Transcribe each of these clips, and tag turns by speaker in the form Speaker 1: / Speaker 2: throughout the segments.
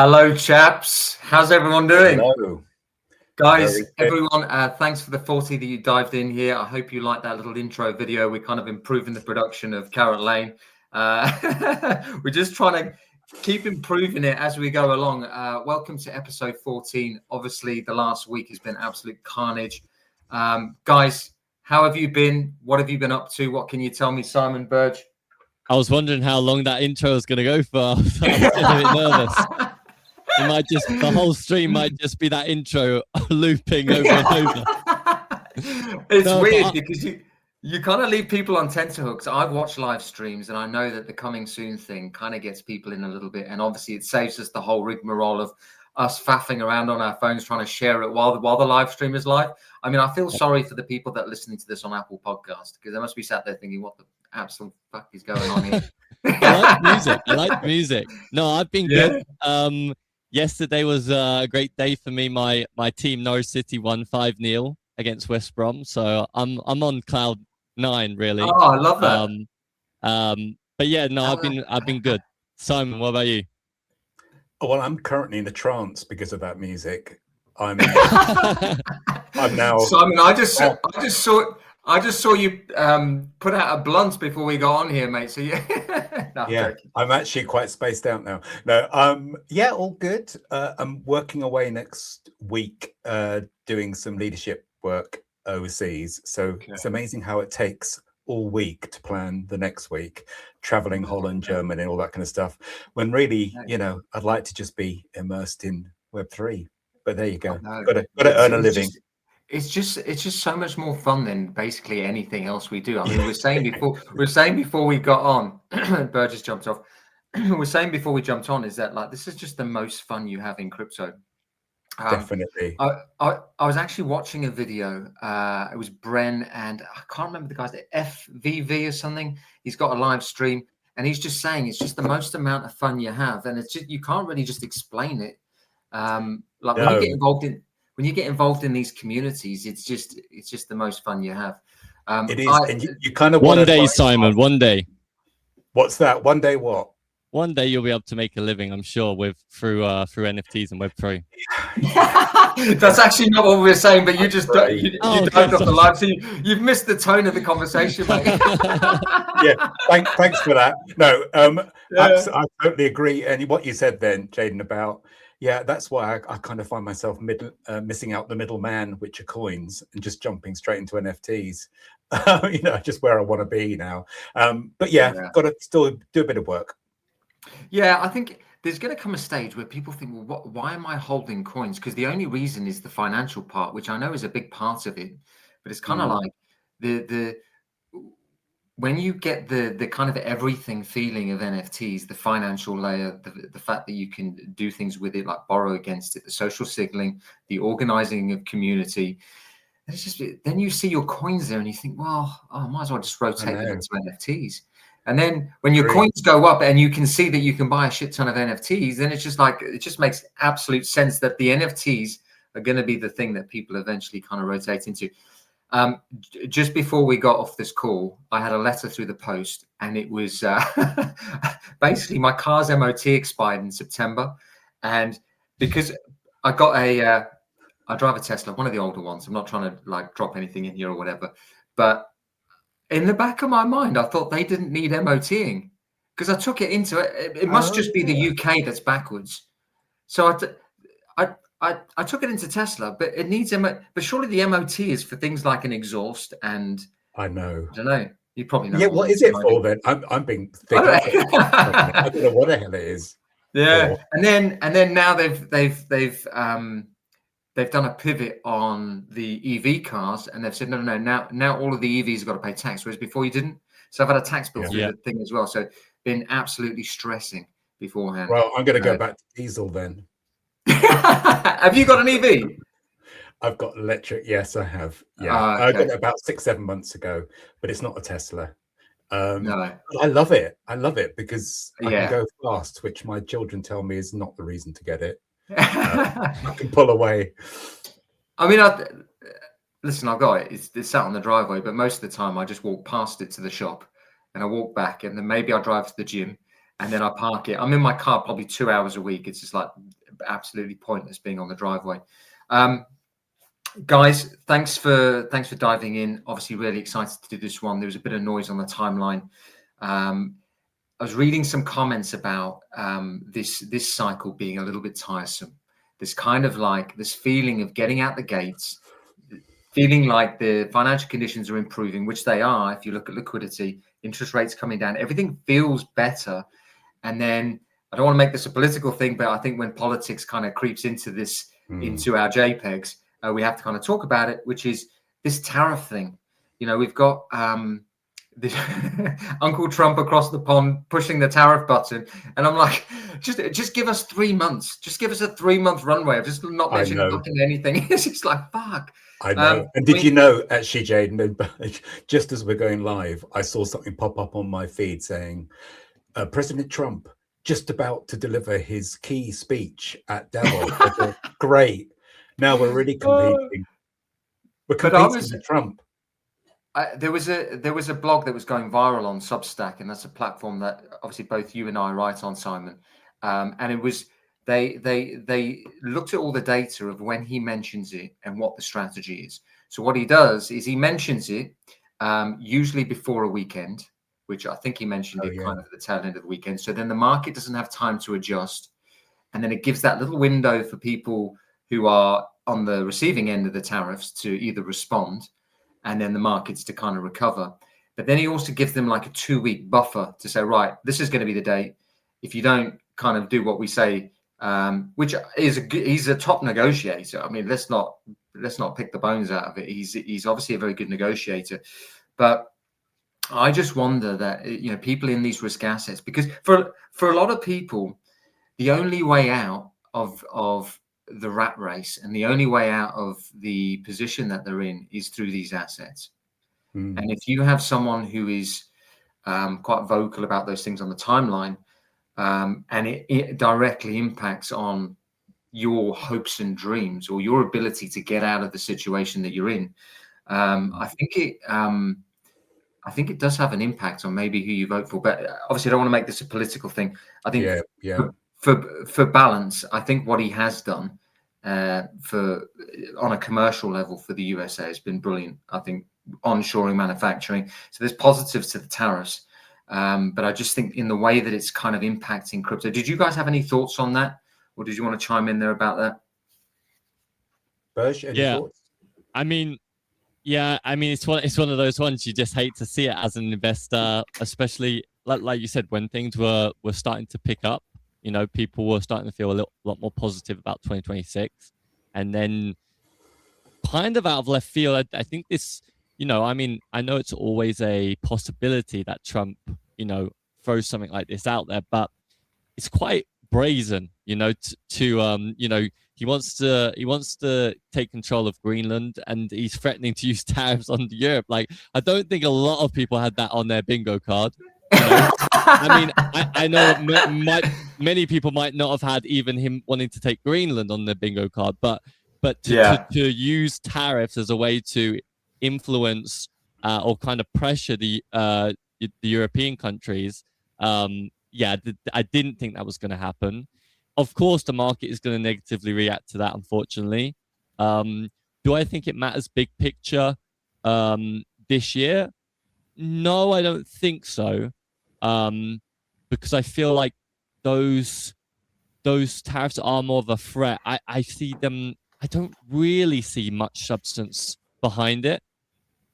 Speaker 1: Hello, chaps. How's everyone doing?
Speaker 2: Hello.
Speaker 1: Guys, everyone, thanks for the 40 that you dived in here. I hope you liked that little intro video. We're kind of improving the production of Carrot Lane. We're just trying to keep improving it as we go along. Welcome to episode 14. Obviously, the last week has been absolute carnage. Guys, how have you been? What have you been up to? What can you tell me, Simon Burge?
Speaker 3: I was wondering how long that intro was going to go for. I'm getting a bit nervous. It might just, the whole stream might just be that intro looping over and over.
Speaker 1: It's weird because you kind of leave people on tenterhooks. I've watched live streams and I know that the coming soon thing kind of gets people in a little bit. And obviously it saves us the whole rigmarole of us faffing around on our phones trying to share it while the live stream is live. I mean, I feel sorry for the people that are listening to this on Apple Podcast because they must be sat there thinking, what the absolute fuck is going on here?
Speaker 3: I like music. No, I've been good. Yesterday was a great day for me. My team Norwich City won 5-0 against West Brom, so I'm on cloud 9 really.
Speaker 1: Oh, I love that.
Speaker 3: But yeah, no, I've been good. Simon, what about you?
Speaker 2: Well, I'm currently in a trance because of that music. I'm now.
Speaker 1: Simon, I just saw you put out a blunt before we got on here, mate. So yeah, no,
Speaker 2: yeah, I'm actually quite spaced out now. No, yeah, all good. I'm working away next week, doing some leadership work overseas. So It's amazing how it takes all week to plan the next week, traveling Holland, Germany, and all that kind of stuff. When really, I'd like to just be immersed in Web3. But there you go. Got to earn a living.
Speaker 1: It's just so much more fun than basically anything else we do. I mean, we were saying before we got on, Burgess jumped off. We're saying before we jumped on is that like this is just the most fun you have in crypto.
Speaker 2: Definitely.
Speaker 1: I was actually watching a video. It was Bren and I can't remember the guy's FVV or something. He's got a live stream and he's just saying it's just the most amount of fun you have, and it's just you can't really just explain it. Like when you get involved in these communities, it's just the most fun you have.
Speaker 2: It is, and you kind of
Speaker 3: one day, Simon. One day.
Speaker 2: What's that? One day, what?
Speaker 3: One day you'll be able to make a living, I'm sure, through NFTs and Web3.
Speaker 1: That's actually not what we were saying, but you just you dived off the live, so you've missed the tone of the conversation, mate.
Speaker 2: Yeah, thanks for that. No, I totally agree. And what you said then, Jayden, about that's why I kind of find myself missing out the middleman, which are coins, and just jumping straight into NFTs. Just where I want to be now. But got to still do a bit of work.
Speaker 1: Yeah, I think there's going to come a stage where people think, well, why am I holding coins? Because the only reason is the financial part, which I know is a big part of it. But it's kind of like the when you get the kind of everything feeling of NFTs, the financial layer, the fact that you can do things with it, like borrow against it, the social signaling, the organizing of community. And it's just then you see your coins there and you think, well, I might as well just rotate them into NFTs. And then when your coins go up and you can see that you can buy a shit ton of NFTs, then it's just like, it just makes absolute sense that the NFTs are going to be the thing that people eventually kind of rotate into. Just before we got off this call, I had a letter through the post and it was basically my car's MOT expired in September. And because I got I drive a Tesla, one of the older ones. I'm not trying to like drop anything in here or whatever, but in the back of my mind, I thought they didn't need MOTing because I took it into it. It must just be the UK that's backwards. So I took it into Tesla, but it needs but surely the MOT is for things like an exhaust and
Speaker 2: I know.
Speaker 1: I don't know. You probably know.
Speaker 2: Yeah, what is it for then? I'm being thick. I don't know what the hell it is.
Speaker 1: Yeah, and then now they've done a pivot on the EV cars, and they've said no. Now all of the EVs have got to pay tax, whereas before you didn't. So I've had a tax bill through the thing as well. So been absolutely stressing beforehand.
Speaker 2: Well, I'm going to go back to diesel then.
Speaker 1: Have you got an EV?
Speaker 2: I've got electric. Yes, I have. Yeah, I got it about 6-7 months ago, but it's not a Tesla.
Speaker 1: No,
Speaker 2: I love it. I love it because I can go fast, which my children tell me is not the reason to get it. I can pull away.
Speaker 1: I mean, listen, I've got it. It's sat on the driveway, but most of the time I just walk past it to the shop and I walk back and then maybe I drive to the gym. and then I park it. I'm in my car probably 2 hours a week. It's just like absolutely pointless being on the driveway. Guys, thanks for diving in. Obviously, really excited to do this one. There was a bit of noise on the timeline. I was reading some comments about this cycle being a little bit tiresome. This kind of like this feeling of getting out the gates, feeling like the financial conditions are improving, which they are. If you look at liquidity, interest rates coming down, everything feels better. And then I don't want to make this a political thing, but I think when politics kind of creeps into this, into our JPEGs, we have to kind of talk about it, which is this tariff thing. You know, we've got Uncle Trump across the pond pushing the tariff button, and I'm like, just give us 3 months. Just give us a 3-month runway of just not mentioning fucking anything. It's just like, fuck.
Speaker 2: I know. And did you know, actually, Jayden, just as we're going live, I saw something pop up on my feed saying, President Trump just about to deliver his key speech at Davos. Great. Now we're really competing. We're competing with Trump.
Speaker 1: There was a blog that was going viral on Substack, and that's a platform that obviously both you and I write on, Simon. And it was they looked at all the data of when he mentions it and what the strategy is. So what he does is he mentions it usually before a weekend, which I think he mentioned kind of at the tail end of the weekend. So then the market doesn't have time to adjust, and then it gives that little window for people who are on the receiving end of the tariffs to either respond, and then the markets to kind of recover. But then he also gives them like a 2-week buffer to say, right, this is going to be the date. If you don't kind of do what we say, which is he's a top negotiator. I mean, let's not pick the bones out of it. He's obviously a very good negotiator. But I just wonder that, you know, people in these risk assets, because for a lot of people, the only way out of the rat race and the only way out of the position that they're in is through these assets. And if you have someone who is quite vocal about those things on the timeline, and it directly impacts on your hopes and dreams or your ability to get out of the situation that you're in, I think it does have an impact on maybe who you vote for. But obviously I don't want to make this a political thing. I think for balance, I think what he has done on a commercial level for the USA has been brilliant. I think onshoring manufacturing. So there's positives to the tariffs. But I just think in the way that it's kind of impacting crypto. Did you guys have any thoughts on that? Or did you want to chime in there about that?
Speaker 2: Berge, any thoughts?
Speaker 3: I mean, it's one of those ones you just hate to see it as an investor, especially like you said, when things were starting to pick up. You know, people were starting to feel a lot more positive about 2026, and then kind of out of left field, I think this. You know, I mean, I know it's always a possibility that Trump, you know, throws something like this out there, but it's quite brazen, you know, you know, he wants to take control of Greenland, and he's threatening to use tariffs on Europe. Like, I don't think a lot of people had that on their bingo card. You know? I mean, I know many people might not have had even him wanting to take Greenland on their bingo card, but to use tariffs as a way to influence or kind of pressure the European countries. I didn't think that was going to happen. Of course, the market is going to negatively react to that, unfortunately. Do I think it matters big picture this year? No, I don't think so. Because I feel like those tariffs are more of a threat. I see them. I don't really see much substance behind it.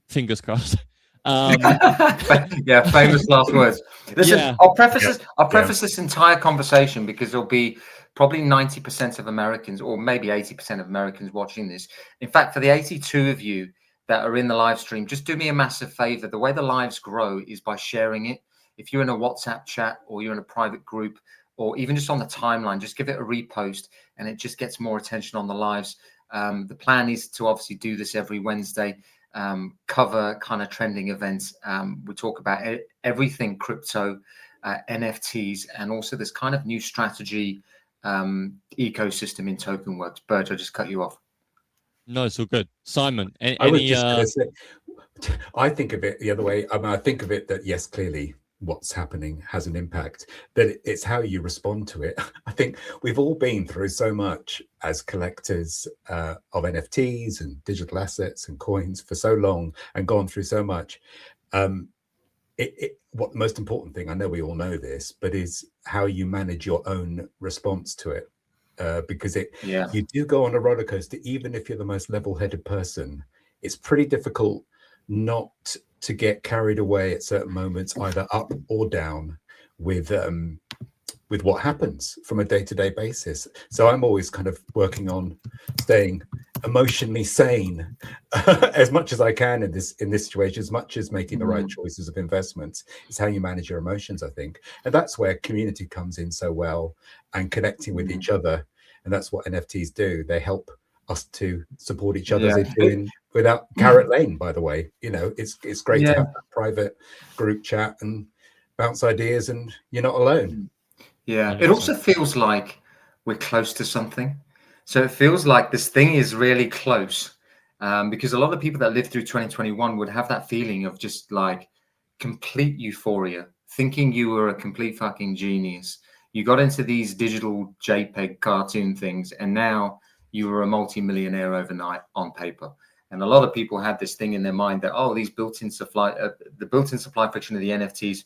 Speaker 3: Fingers crossed.
Speaker 1: Famous last words. Listen, I'll preface this entire conversation because there'll be probably 90% of Americans, or maybe 80% of Americans watching this. In fact, for the 82 of you that are in the live stream, just do me a massive favor. The way the lives grow is by sharing it. If you're in a WhatsApp chat or you're in a private group or even just on the timeline, just give it a repost and it just gets more attention on the lives. The plan is to obviously do this every Wednesday. Cover kind of trending events. We talk about everything crypto, NFTs, and also this kind of new strategy ecosystem in token works. Berge, I just cut you off.
Speaker 3: No, it's all good. Simon,
Speaker 2: I was just going to say, I think of it the other way. I mean, I think of it that, yes, clearly what's happening has an impact, that it's how you respond to it. I think we've all been through so much as collectors of NFTs and digital assets and coins for so long, and gone through so much. What the most important thing, I know we all know this, but is how you manage your own response to it. Because you do go on a roller coaster, even if you're the most level-headed person. It's pretty difficult not to get carried away at certain moments, either up or down, with what happens from a day-to-day basis. So I'm always kind of working on staying emotionally sane as much as I can in this situation, as much as making the right choices of investments. Is how you manage your emotions, I think. And that's where community comes in so well, and connecting with each other. And that's what NFTs do. They help us to support each other, as they do without Carrot Lane, by the way. You know, it's great to have that private group chat and bounce ideas, and you're not alone.
Speaker 1: Yeah, it also feels like we're close to something. So it feels like this thing is really close, because a lot of people that lived through 2021 would have that feeling of just like complete euphoria, thinking you were a complete fucking genius. You got into these digital JPEG cartoon things, and now you were a multi-millionaire overnight on paper. And a lot of people had this thing in their mind that, oh, these built-in supply, the built-in supply friction of the NFTs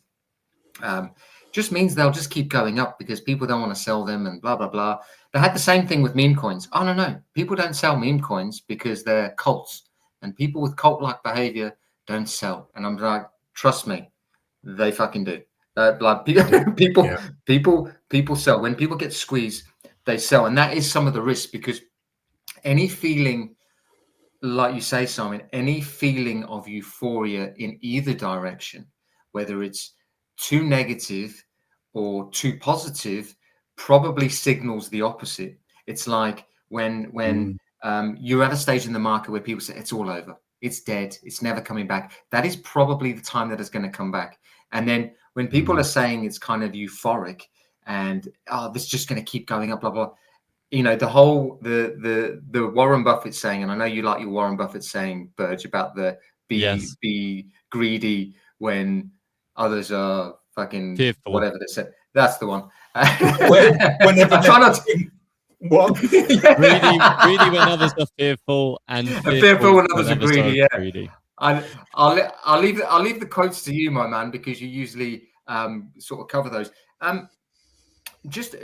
Speaker 1: just means they'll just keep going up because people don't want to sell them and blah, blah, blah. They had the same thing with meme coins. Oh, no. People don't sell meme coins because they're cults, and people with cult-like behavior don't sell. And I'm like, trust me, they fucking do. Like people sell. When people get squeezed, they sell. And that is some of the risk, because any feeling, like you say, Simon, any feeling of euphoria in either direction, whether it's too negative or too positive, probably signals the opposite. It's like when you're at a stage in the market where people say it's all over, it's dead, it's never coming back. That is probably the time that it's going to come back. And then when people are saying it's kind of euphoric and this is just going to keep going up, blah blah, you know, the whole the Warren Buffett saying, and I know you like your Warren Buffett saying, Burge, about the be greedy when others are fucking fearful. Whatever they said. That's the one.
Speaker 2: Whenever
Speaker 1: I try not to.
Speaker 2: What?
Speaker 3: Greedy when others are fearful, and
Speaker 1: fearful when others are greedy.
Speaker 3: Greedy.
Speaker 1: I'll leave the quotes to you, my man, because you usually sort of cover those. Just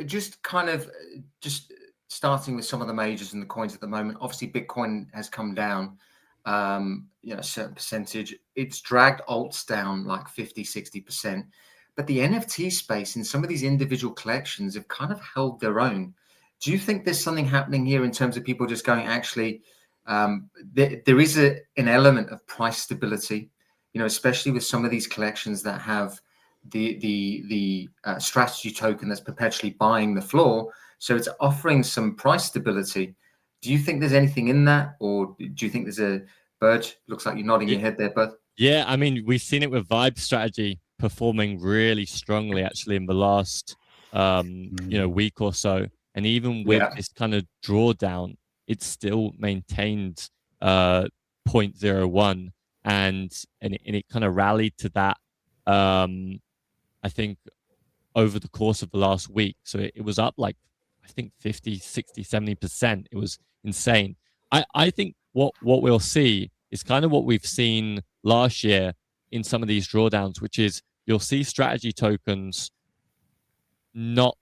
Speaker 1: starting with some of the majors and the coins at the moment. Obviously, Bitcoin has come down, a certain percentage. It's dragged alts down like 50-60%. But the NFT space in some of these individual collections have kind of held their own. Do you think there's something happening here in terms of people just going, actually, there is an element of price stability, you know, especially with some of these collections that have the strategy token that's perpetually buying the floor. So it's offering some price stability. Do you think there's anything in that, or do you think there's a Burge? Looks like you're nodding your head there, bud.
Speaker 3: Yeah, I mean, we've seen it with Vibe Strategy performing really strongly actually in the last week or so, and even with this kind of drawdown, it's still maintained 0.01, and it kind of rallied to that I think over the course of the last week. So it was up like, I think 50, 60, 70%. It was insane. I think what we'll see is kind of what we've seen last year in some of these drawdowns, which is you'll see strategy tokens not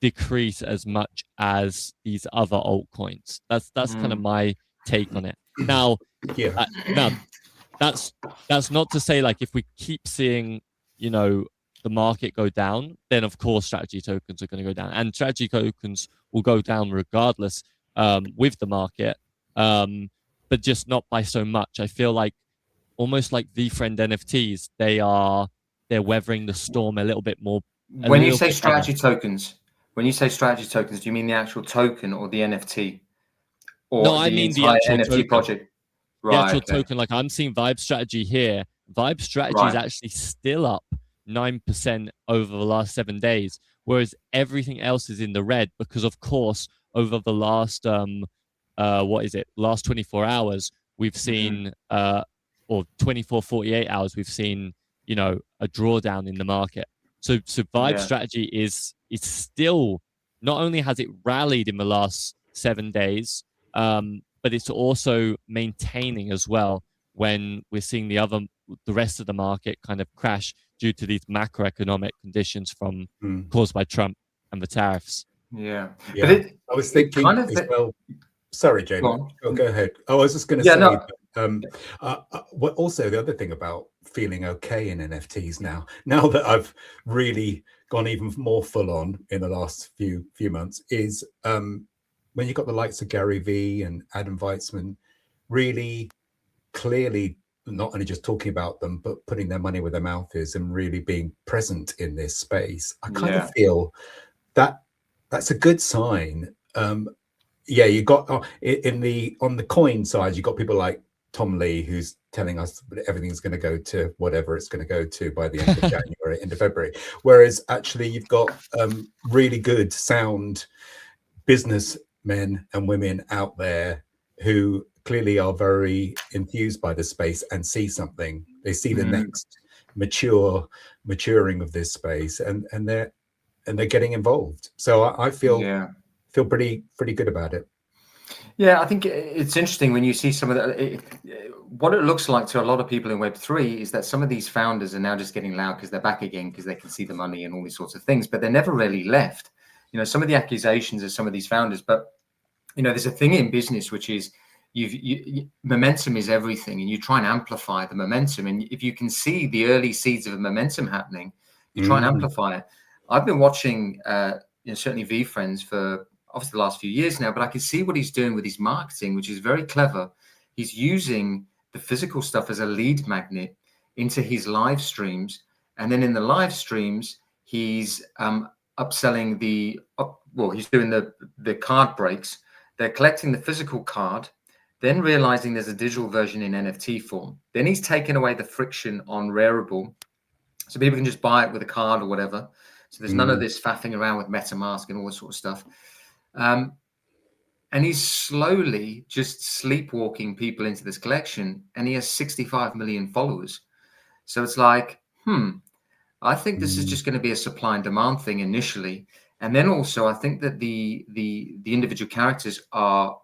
Speaker 3: decrease as much as these other altcoins. That's kind of my take on it. Now, now that's not to say, like, if we keep seeing, you know, the market go down, then of course strategy tokens are going to go down, and strategy tokens will go down regardless with the market, but just not by so much. I feel like almost like VFriend NFTs, they're weathering the storm a little bit more.
Speaker 1: When you say strategy tokens, do you mean the actual token or the NFT? Or
Speaker 3: no, I mean the actual
Speaker 1: NFT
Speaker 3: token.
Speaker 1: Project.
Speaker 3: Right, the actual token. Like, I'm seeing Vibe Strategy here. Vibe Strategy is actually still up 9% over the last 7 days, whereas everything else is in the red, because of course over the last last 24 hours we've seen or 24-48 hours we've seen a drawdown in the market. So Vibe strategy is still, not only has it rallied in the last 7 days, but it's also maintaining as well when we're seeing the rest of the market kind of crash due to these macroeconomic conditions caused by Trump and the tariffs.
Speaker 1: Yeah.
Speaker 2: But I was thinking as well. Sorry, Jayden. Go ahead. I was just going to say, also the other thing about feeling okay in NFTs now that I've really gone even more full on in the last few months, is when you've got the likes of Gary Vee and Adam Weitzman really clearly not only just talking about them, but putting their money where their mouth is and really being present in this space. I kind of feel that that's a good sign. You got on the coin side, you got people like Tom Lee, who's telling us that everything's going to go to whatever it's going to go to by the end of January, end of February. Whereas actually you've got really good, sound businessmen and women out there who clearly are very enthused by the space and see something. They see the next maturing of this space, and they're getting involved. So I feel pretty good about it.
Speaker 1: Yeah, I think it's interesting when you see some of that. What it looks like to a lot of people in Web3 is that some of these founders are now just getting loud because they're back again because they can see the money and all these sorts of things, but they're never really left. Some of the accusations of some of these founders, but there's a thing in business which is momentum is everything, and you try and amplify the momentum. And if you can see the early seeds of a momentum happening, you try and amplify it. I've been watching certainly VeeFriends for obviously the last few years now, but I can see what he's doing with his marketing, which is very clever. He's using the physical stuff as a lead magnet into his live streams. And then in the live streams, he's upselling he's doing the card breaks. They're collecting the physical card, then realizing there's a digital version in NFT form. Then he's taken away the friction on Rarible, so people can just buy it with a card or whatever. So there's none of this faffing around with MetaMask and all this sort of stuff. And he's slowly just sleepwalking people into this collection, and he has 65 million followers. So it's like, I think this is just going to be a supply and demand thing initially. And then also I think that the individual characters are,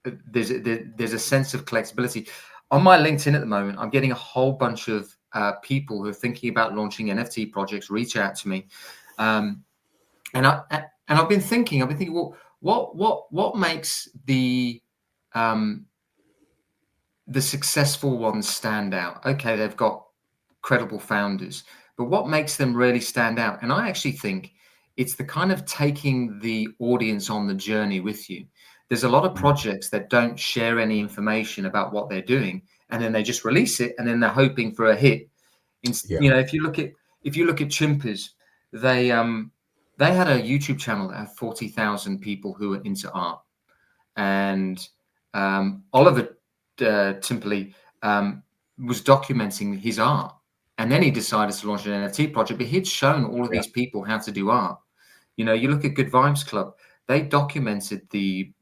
Speaker 1: there's a sense of collectability. On my LinkedIn at the moment, I'm getting a whole bunch of people who are thinking about launching NFT projects reach out to me. And I've been thinking, well, what makes the successful ones stand out? Okay, they've got credible founders, but what makes them really stand out? And I actually think it's the kind of taking the audience on the journey with you. There's a lot of projects that don't share any information about what they're doing, and then they just release it, and then they're hoping for a hit. If you look at Chimpers, they had a YouTube channel that had 40,000 people who were into art, and Oliver Timperley was documenting his art, and then he decided to launch an NFT project. But he'd shown all of these people how to do art. You look at Good Vibes Club; they documented the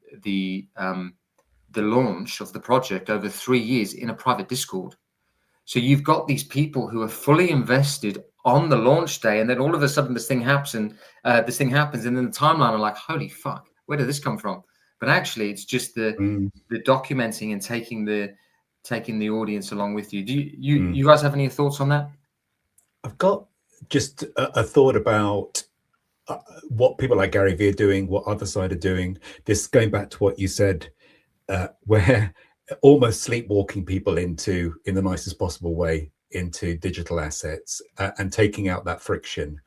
Speaker 1: launch of the project over 3 years in a private Discord. So you've got these people who are fully invested on the launch day, and then all of a sudden this thing happens, and then the timeline are like, holy fuck, where did this come from? But actually, it's just the documenting and taking the audience along with you. Do you guys have any thoughts on that?
Speaker 2: I've got just a thought about what people like Gary Vee are doing, what other side are doing. This going back to what you said, where almost sleepwalking people in the nicest possible way into digital assets, and taking out that friction,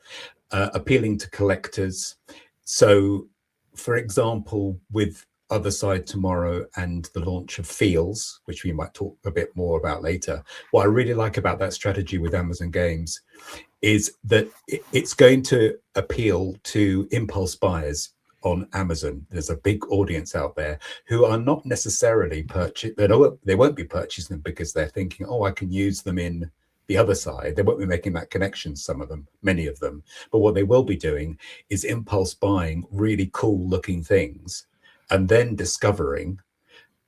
Speaker 2: appealing to collectors. So, for example, with Other Side tomorrow and the launch of Feels, which we might talk a bit more about later, what I really like about that strategy with Amazon Games is that it's going to appeal to impulse buyers on Amazon. There's a big audience out there who are not necessarily they won't be purchasing them because they're thinking, oh, I can use them in the other side. They won't be making that connection, many of them. But what they will be doing is impulse buying really cool looking things, and then discovering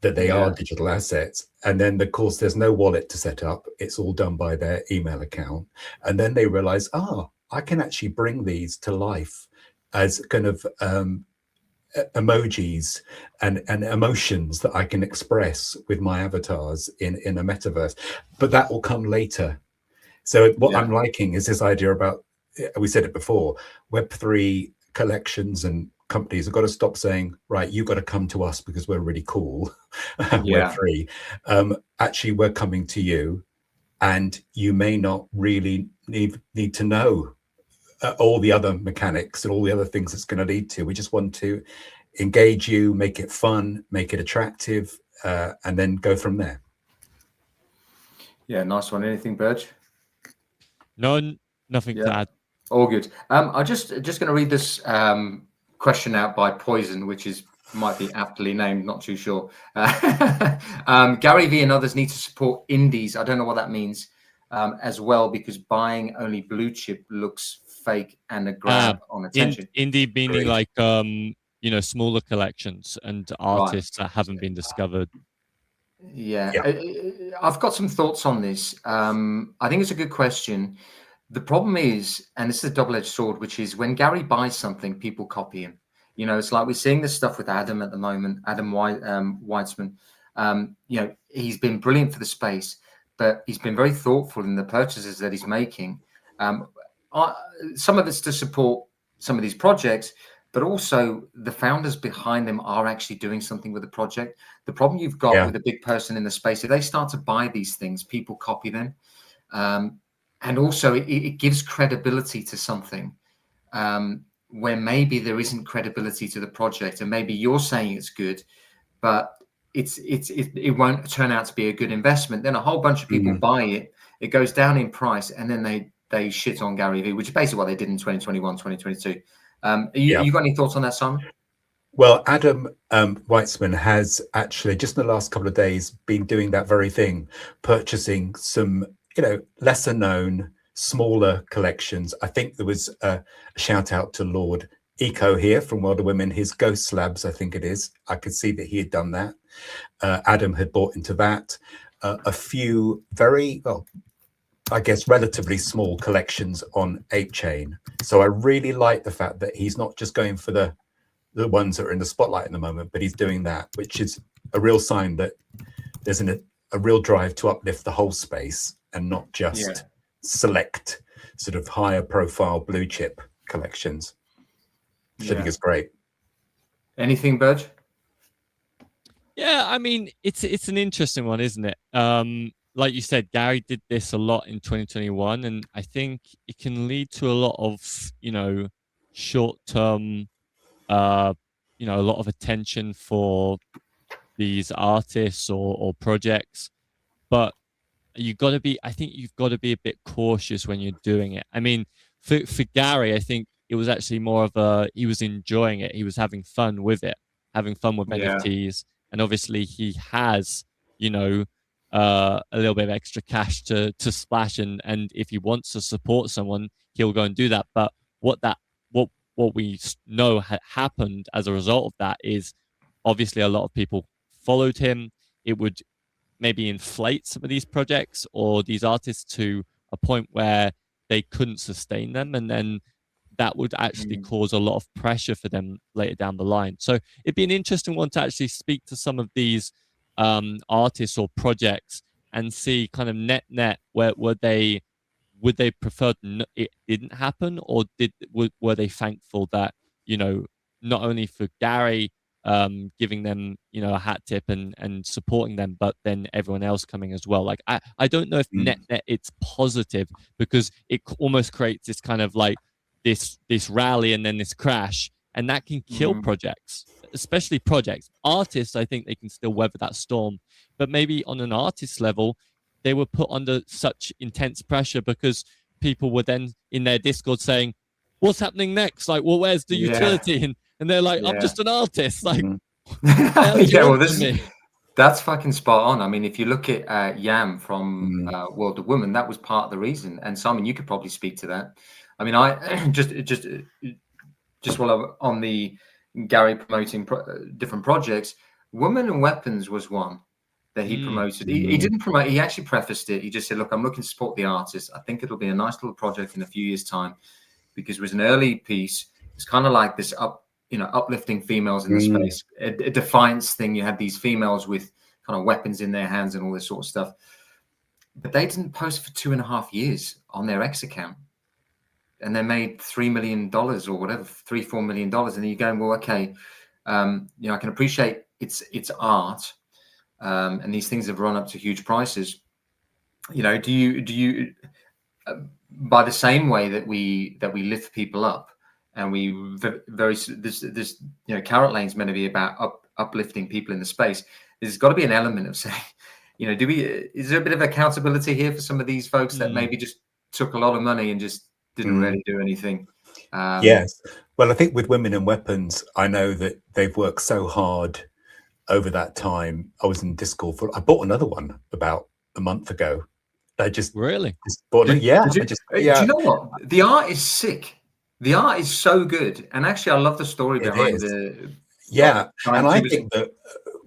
Speaker 2: that they are digital assets. And then, of course, there's no wallet to set up. It's all done by their email account. And then they realize, I can actually bring these to life as kind of emojis and emotions that I can express with my avatars in a metaverse. But that will come later. So what I'm liking is this idea about, we said it before, Web3 collections and companies have got to stop saying, right, you've got to come to us because we're really cool. We're free. Actually, we're coming to you, and you may not really need to know all the other mechanics and all the other things it's going to lead to. We just want to engage you, make it fun, make it attractive, and then go from there.
Speaker 1: Yeah, nice one. Anything, Burge?
Speaker 3: No, nothing to add.
Speaker 1: All good. I'm just going to read this question out by Poison, which might be aptly named, not too sure. Gary Vee and others need to support indies. I don't know what that means as well, because buying only blue chip looks fake and a grab on attention.
Speaker 3: Indie meaning like smaller collections and artists that haven't been discovered.
Speaker 1: I've got some thoughts on this. I think it's a good question. The problem is, and this is a double-edged sword, which is when Gary buys something, people copy him. It's like we're seeing this stuff with Adam at the moment, Adam Weitzman. He's been brilliant for the space, but he's been very thoughtful in the purchases that he's making. Some of it's to support some of these projects, but also the founders behind them are actually doing something with the project. The problem you've got with a big person in the space, if they start to buy these things, people copy them. And also it gives credibility to something where maybe there isn't credibility to the project, and maybe you're saying it's good, but it won't turn out to be a good investment. Then a whole bunch of people buy it, it goes down in price, and then they shit on Gary Vee, which is basically what they did in 2021, 2022. You got any thoughts on that, Simon?
Speaker 2: Well, Adam Weitzman has actually just in the last couple of days been doing that very thing, purchasing some lesser known, smaller collections. I think there was a shout out to Lord Eco here from World of Women, his Ghost Slabs, I think it is. I could see that he had done that. Adam had bought into that. A few very, I guess, relatively small collections on Ape Chain. So I really like the fact that he's not just going for the ones that are in the spotlight at the moment, but he's doing that, which is a real sign that there's a real drive to uplift the whole space and not just select sort of higher profile blue chip collections, which I think is great.
Speaker 1: Anything, Burge?
Speaker 3: Yeah, I mean, it's an interesting one, isn't it? Like you said, Gary did this a lot in 2021, and I think it can lead to a lot of, short-term, a lot of attention for these artists or projects. But you've got to be a bit cautious when you're doing it. I mean, for Gary, I think it was actually more of he was enjoying it. He was having fun with it, having fun with NFTs. And obviously he has, a little bit of extra cash to splash. And if he wants to support someone, he'll go and do that. But what we know happened as a result of that is obviously a lot of people followed him. It would maybe inflate some of these projects or these artists to a point where they couldn't sustain them, and then that would actually cause a lot of pressure for them later down the line. So it'd be an interesting one to actually speak to some of these artists or projects and see kind of net where would they prefer it didn't happen, or were they thankful that not only for Gary giving them a hat tip and supporting them, but then everyone else coming as well. Like I don't know if net it's positive, because it almost creates this kind of like this rally and then this crash, and that can kill projects, especially projects. Artists, I think they can still weather that storm, but maybe on an artist level they were put under such intense pressure because people were then in their Discord saying, what's happening next? Like, well, where's the utility? And they're like, I'm just an artist. Like,
Speaker 1: that's fucking spot on. I mean, if you look at Yam from World of Women, that was part of the reason. And Simon, you could probably speak to that. I mean, I just while I'm on the Gary promoting different projects, Women and Weapons was one that he promoted. He didn't promote. He actually prefaced it. He just said, "Look, I'm looking to support the artist. I think it'll be a nice little project in a few years' time, because it was an early piece. It's kind of like this uplifting females in the space, a defiance thing. You had these females with kind of weapons in their hands and all this sort of stuff. But they didn't post for 2.5 years on their X account, and they made $3 million or whatever, $3-4 million. And you're going, well, okay, I can appreciate it's art, and these things have run up to huge prices. Do you by the same way that we lift people up, and this Carrot Lane's meant to be about uplifting people in the space. There's got to be an element of saying, is there a bit of accountability here for some of these folks that maybe just took a lot of money and just didn't really do anything?
Speaker 2: Yes. Well, I think with Women and Weapons, I know that they've worked so hard over that time. I was in Discord I bought another one about a month ago. I just bought it. Yeah.
Speaker 1: Do you know what? The art is sick. The art is so good. And actually, I love the story behind the...
Speaker 2: Yeah. And I think that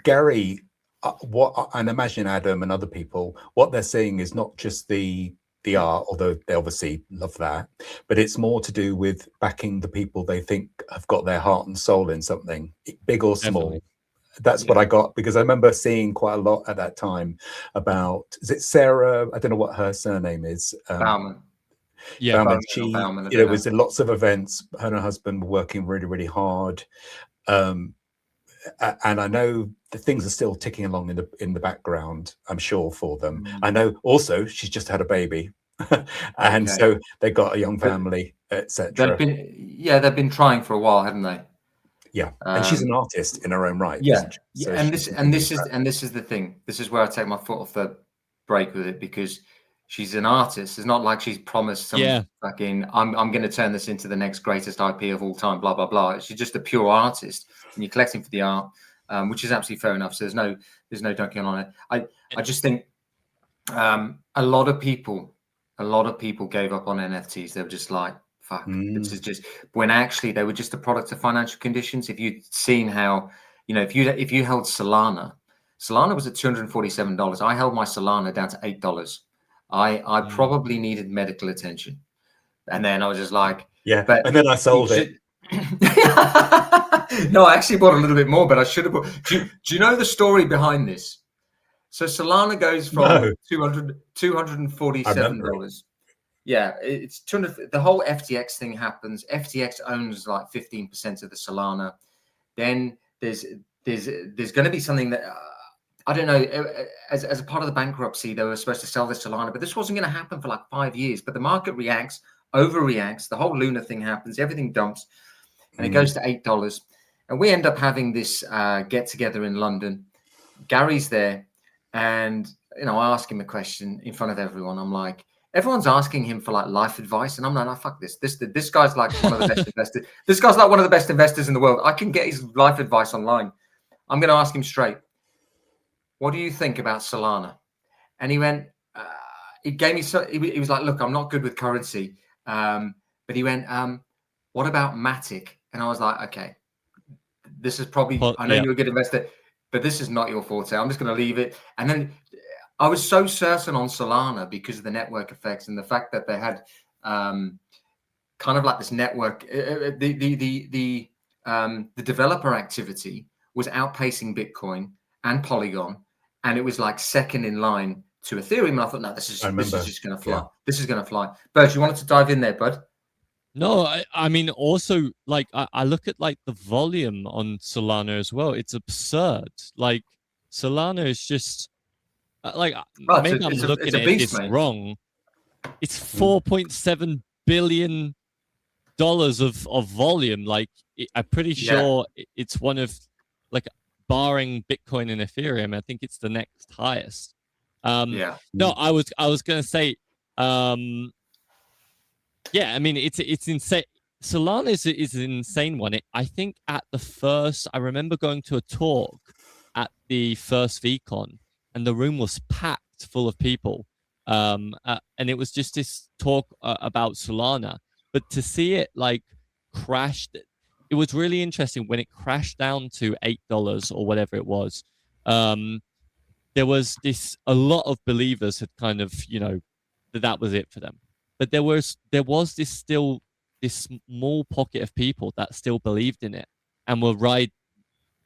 Speaker 2: Gary, and imagine Adam and other people, what they're seeing is not just the art, although they obviously love that, but it's more to do with backing the people they think have got their heart and soul in something, big or small. Definitely. That's what I got, because I remember seeing quite a lot at that time about, is it Sarah? I don't know what her surname is.
Speaker 1: Bauman.
Speaker 2: Yeah, Bauman. She, there was lots of events. Her and her husband were working really, really hard. And I know the things are still ticking along in the background, I'm sure, for them. I know also she's just had a baby, and so they got a young family, etc.
Speaker 1: They've been trying for a while, haven't they?
Speaker 2: Yeah, and she's an artist in her own right.
Speaker 1: Yeah, so and this is the thing. This is where I take my foot off the brake with it, because she's an artist. It's not like she's promised some fucking I'm going to turn this into the next greatest IP of all time. Blah blah blah. She's just a pure artist, and you're collecting for the art, which is absolutely fair enough. So there's no dunking on it. I just think a lot of people gave up on NFTs. They were just like, fuck, this is just, when actually they were just a product of financial conditions. If you'd seen how, if you held Solana was at $247. I held my Solana down to $8. I probably needed medical attention, and then I was just like,
Speaker 2: and then I sold it.
Speaker 1: No, I actually bought a little bit more, but I should have bought. Do you know the story behind this? So Solana goes from $247. Yeah, it's 200. The whole FTX thing happens. FTX owns like 15% of the Solana. Then there's going to be something that I don't know. As a part of the bankruptcy, they were supposed to sell this Solana, but this wasn't going to happen for like 5 years. But the market overreacts. The whole Luna thing happens. Everything dumps, and it goes to $8. And we end up having this get together in London. Gary's there, and I ask him a question in front of everyone. I'm like, everyone's asking him for like life advice, and I'm like, oh, fuck this. This guy's like one of the best investors. This guy's like one of the best investors in the world. I can get his life advice online. I'm going to ask him straight. What do you think about Solana? And he went, he gave me he was like, look, I'm not good with currency. But he went, what about Matic? And I was like, okay, this is probably, I know you're a good investor, but this is not your forte. I'm just going to leave it. And then I was so certain on Solana because of the network effects and the fact that they had kind of like this network, the developer activity was outpacing Bitcoin and Polygon, and it was like second in line to Ethereum. And I thought, no, this is just going to fly. Yeah. This is going to fly. Bert, you wanted to dive in there, bud?
Speaker 3: No, I mean, also, like, I look at like the volume on Solana as well. It's absurd. Like, Solana is just like, maybe I'm looking at this wrong. It's $4.7 billion of volume. Like, I'm pretty sure it's one of, like, barring Bitcoin and Ethereum, I think it's the next highest. No, I was gonna say, yeah, I mean, it's insane. Solana is an insane one. I think I remember going to a talk at the first VCon, and the room was packed full of people. And it was just this talk about Solana. But to see it like crashed, it was really interesting when it crashed down to $8 or whatever it was. There was a lot of believers had kind of, that was it for them. But there was this small pocket of people that still believed in it and were ride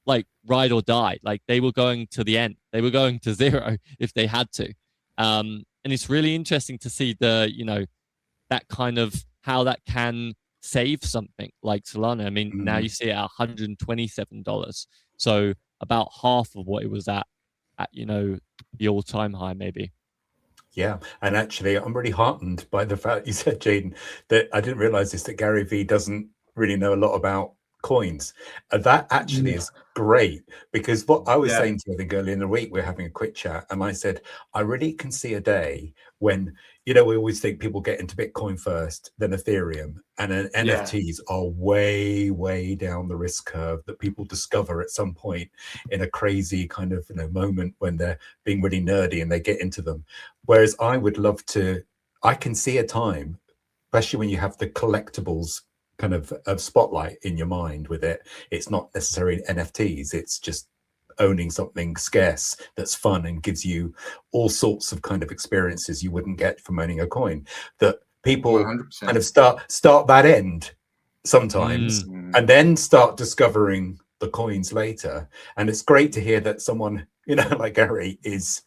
Speaker 3: or die. Like they were going to the end. They were going to zero if they had to. And it's really interesting to see that kind of how that can save something like Solana. I mean, now you see it at $127. So about half of what it was at the all-time high, maybe.
Speaker 2: Yeah, and actually, I'm really heartened by the fact you said, Jayden, that I didn't realize this, that Gary Vee doesn't really know a lot about coins. That actually is great, because what I was saying to you, I think earlier in the week, we're having a quick chat, and I said, I really can see a day when, we always think people get into Bitcoin first, then Ethereum, and then NFTs are way, way down the risk curve that people discover at some point in a crazy kind of moment when they're being really nerdy and they get into them. Whereas I can see a time, especially when you have the collectibles kind of spotlight in your mind with it. It's not necessarily NFTs, it's just owning something scarce that's fun and gives you all sorts of kind of experiences you wouldn't get from owning a coin, that people 100%. Kind of start that end sometimes and then start discovering the coins later. And it's great to hear that someone like Gary is,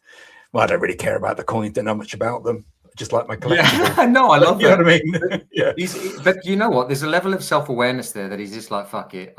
Speaker 2: well, I don't really care about the coins, don't know much about them, just like my collectible.
Speaker 1: Yeah, no, I love that.
Speaker 2: You know what I mean? Yeah.
Speaker 1: But you know what? There's a level of self-awareness there that he's just like, fuck it.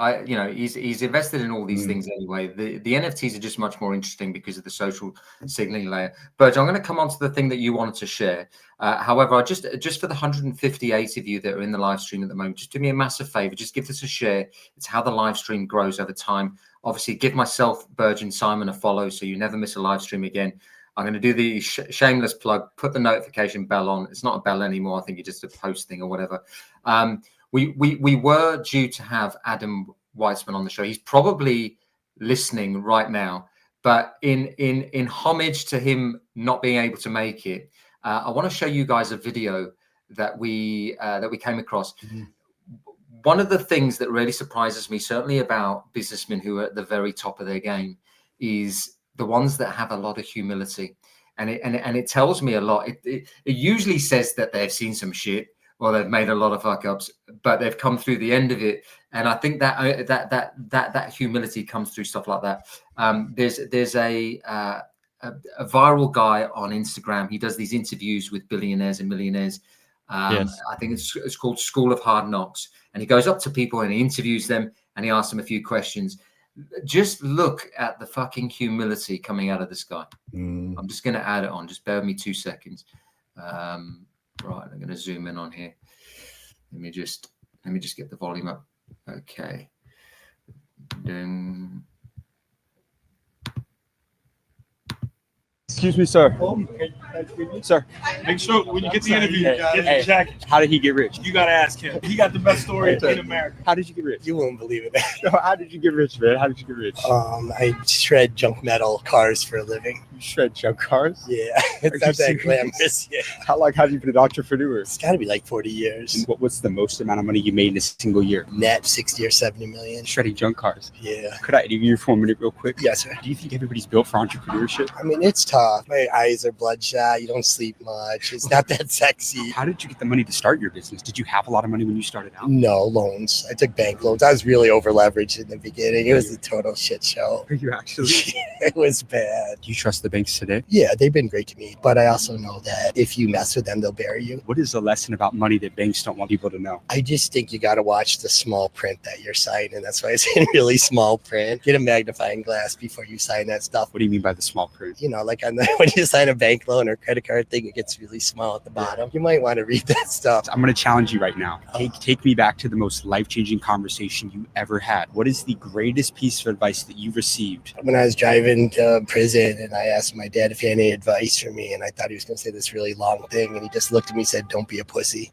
Speaker 1: He's invested in all these things anyway. The NFTs are just much more interesting because of the social signaling layer. But I'm going to come on to the thing that you wanted to share. However, just for the 158 of you that are in the live stream at the moment, just do me a massive favor. Just give this a share. It's how the live stream grows over time. Obviously, give myself, Burge, and Simon a follow so you never miss a live stream again. I'm going to do the shameless plug, put the notification bell on. It's not a bell anymore. I think it's just a post thing or whatever. We were due to have Adam Weitzman on the show. He's probably listening right now. But in homage to him not being able to make it, I want to show you guys a video that we came across. One of the things that really surprises me, certainly about businessmen who are at the very top of their game, is the ones that have a lot of humility, and it tells me a lot. It usually says that they've seen some shit or they've made a lot of fuck ups, but they've come through the end of it. And I think that humility comes through stuff like that. There's a viral guy on Instagram. He does these interviews with billionaires and millionaires. I think it's called School of Hard Knocks, and he goes up to people and he interviews them and he asks them a few questions. Just look at the fucking humility coming out of this guy. I'm just going to add it on. Just bear with me 2 seconds. Right, I'm going to zoom in on here. Let me just get the volume up. Okay.
Speaker 4: Excuse me, sir. Sir,
Speaker 5: make sure when you get the interview, get the jacket.
Speaker 4: How did he get rich?
Speaker 5: You gotta ask him. He got the best story in America.
Speaker 4: How did you get rich?
Speaker 6: You won't believe it.
Speaker 4: How did you get rich, man? How did you get rich?
Speaker 6: I shred junk metal cars for a living.
Speaker 4: You shred junk cars?
Speaker 6: Yeah, it's not that glamorous. Yeah.
Speaker 4: How long have you been an entrepreneur?
Speaker 6: It's got to be like 40 years.
Speaker 4: And what's the most amount of money you made in a single year?
Speaker 6: Net 60 or 70 million.
Speaker 4: Shredding junk cars.
Speaker 6: Yeah.
Speaker 4: Could I interview you for a minute real quick?
Speaker 6: Yes, sir.
Speaker 4: Do you think everybody's built for entrepreneurship?
Speaker 6: I mean, it's tough. My eyes are bloodshot. You don't sleep much. It's not that sexy.
Speaker 4: How did you get the money to start your business? Did you have a lot of money when you started out?
Speaker 6: No, loans. I took bank loans. I was really over leveraged in the beginning. It was a total shit show.
Speaker 4: Are you actually?
Speaker 6: It was bad.
Speaker 4: Do you trust the banks today?
Speaker 6: Yeah, they've been great to me. But I also know that if you mess with them, they'll bury you.
Speaker 4: What is the lesson about money that banks don't want people to know?
Speaker 6: I just think you got to watch the small print that you're signing. That's why it's in really small print. Get a magnifying glass before you sign that stuff.
Speaker 4: What do you mean by the small print?
Speaker 6: Like when you sign a bank loan or credit card thing, it gets really small at the bottom. You might want to read that stuff.
Speaker 4: I'm going to challenge you right now. Take me back to the most life-changing conversation you ever had. What is the greatest piece of advice that you received?
Speaker 6: When I was driving to prison and I asked my dad if he had any advice for me, and I thought he was going to say this really long thing, and he just looked at me and said, "Don't be a pussy."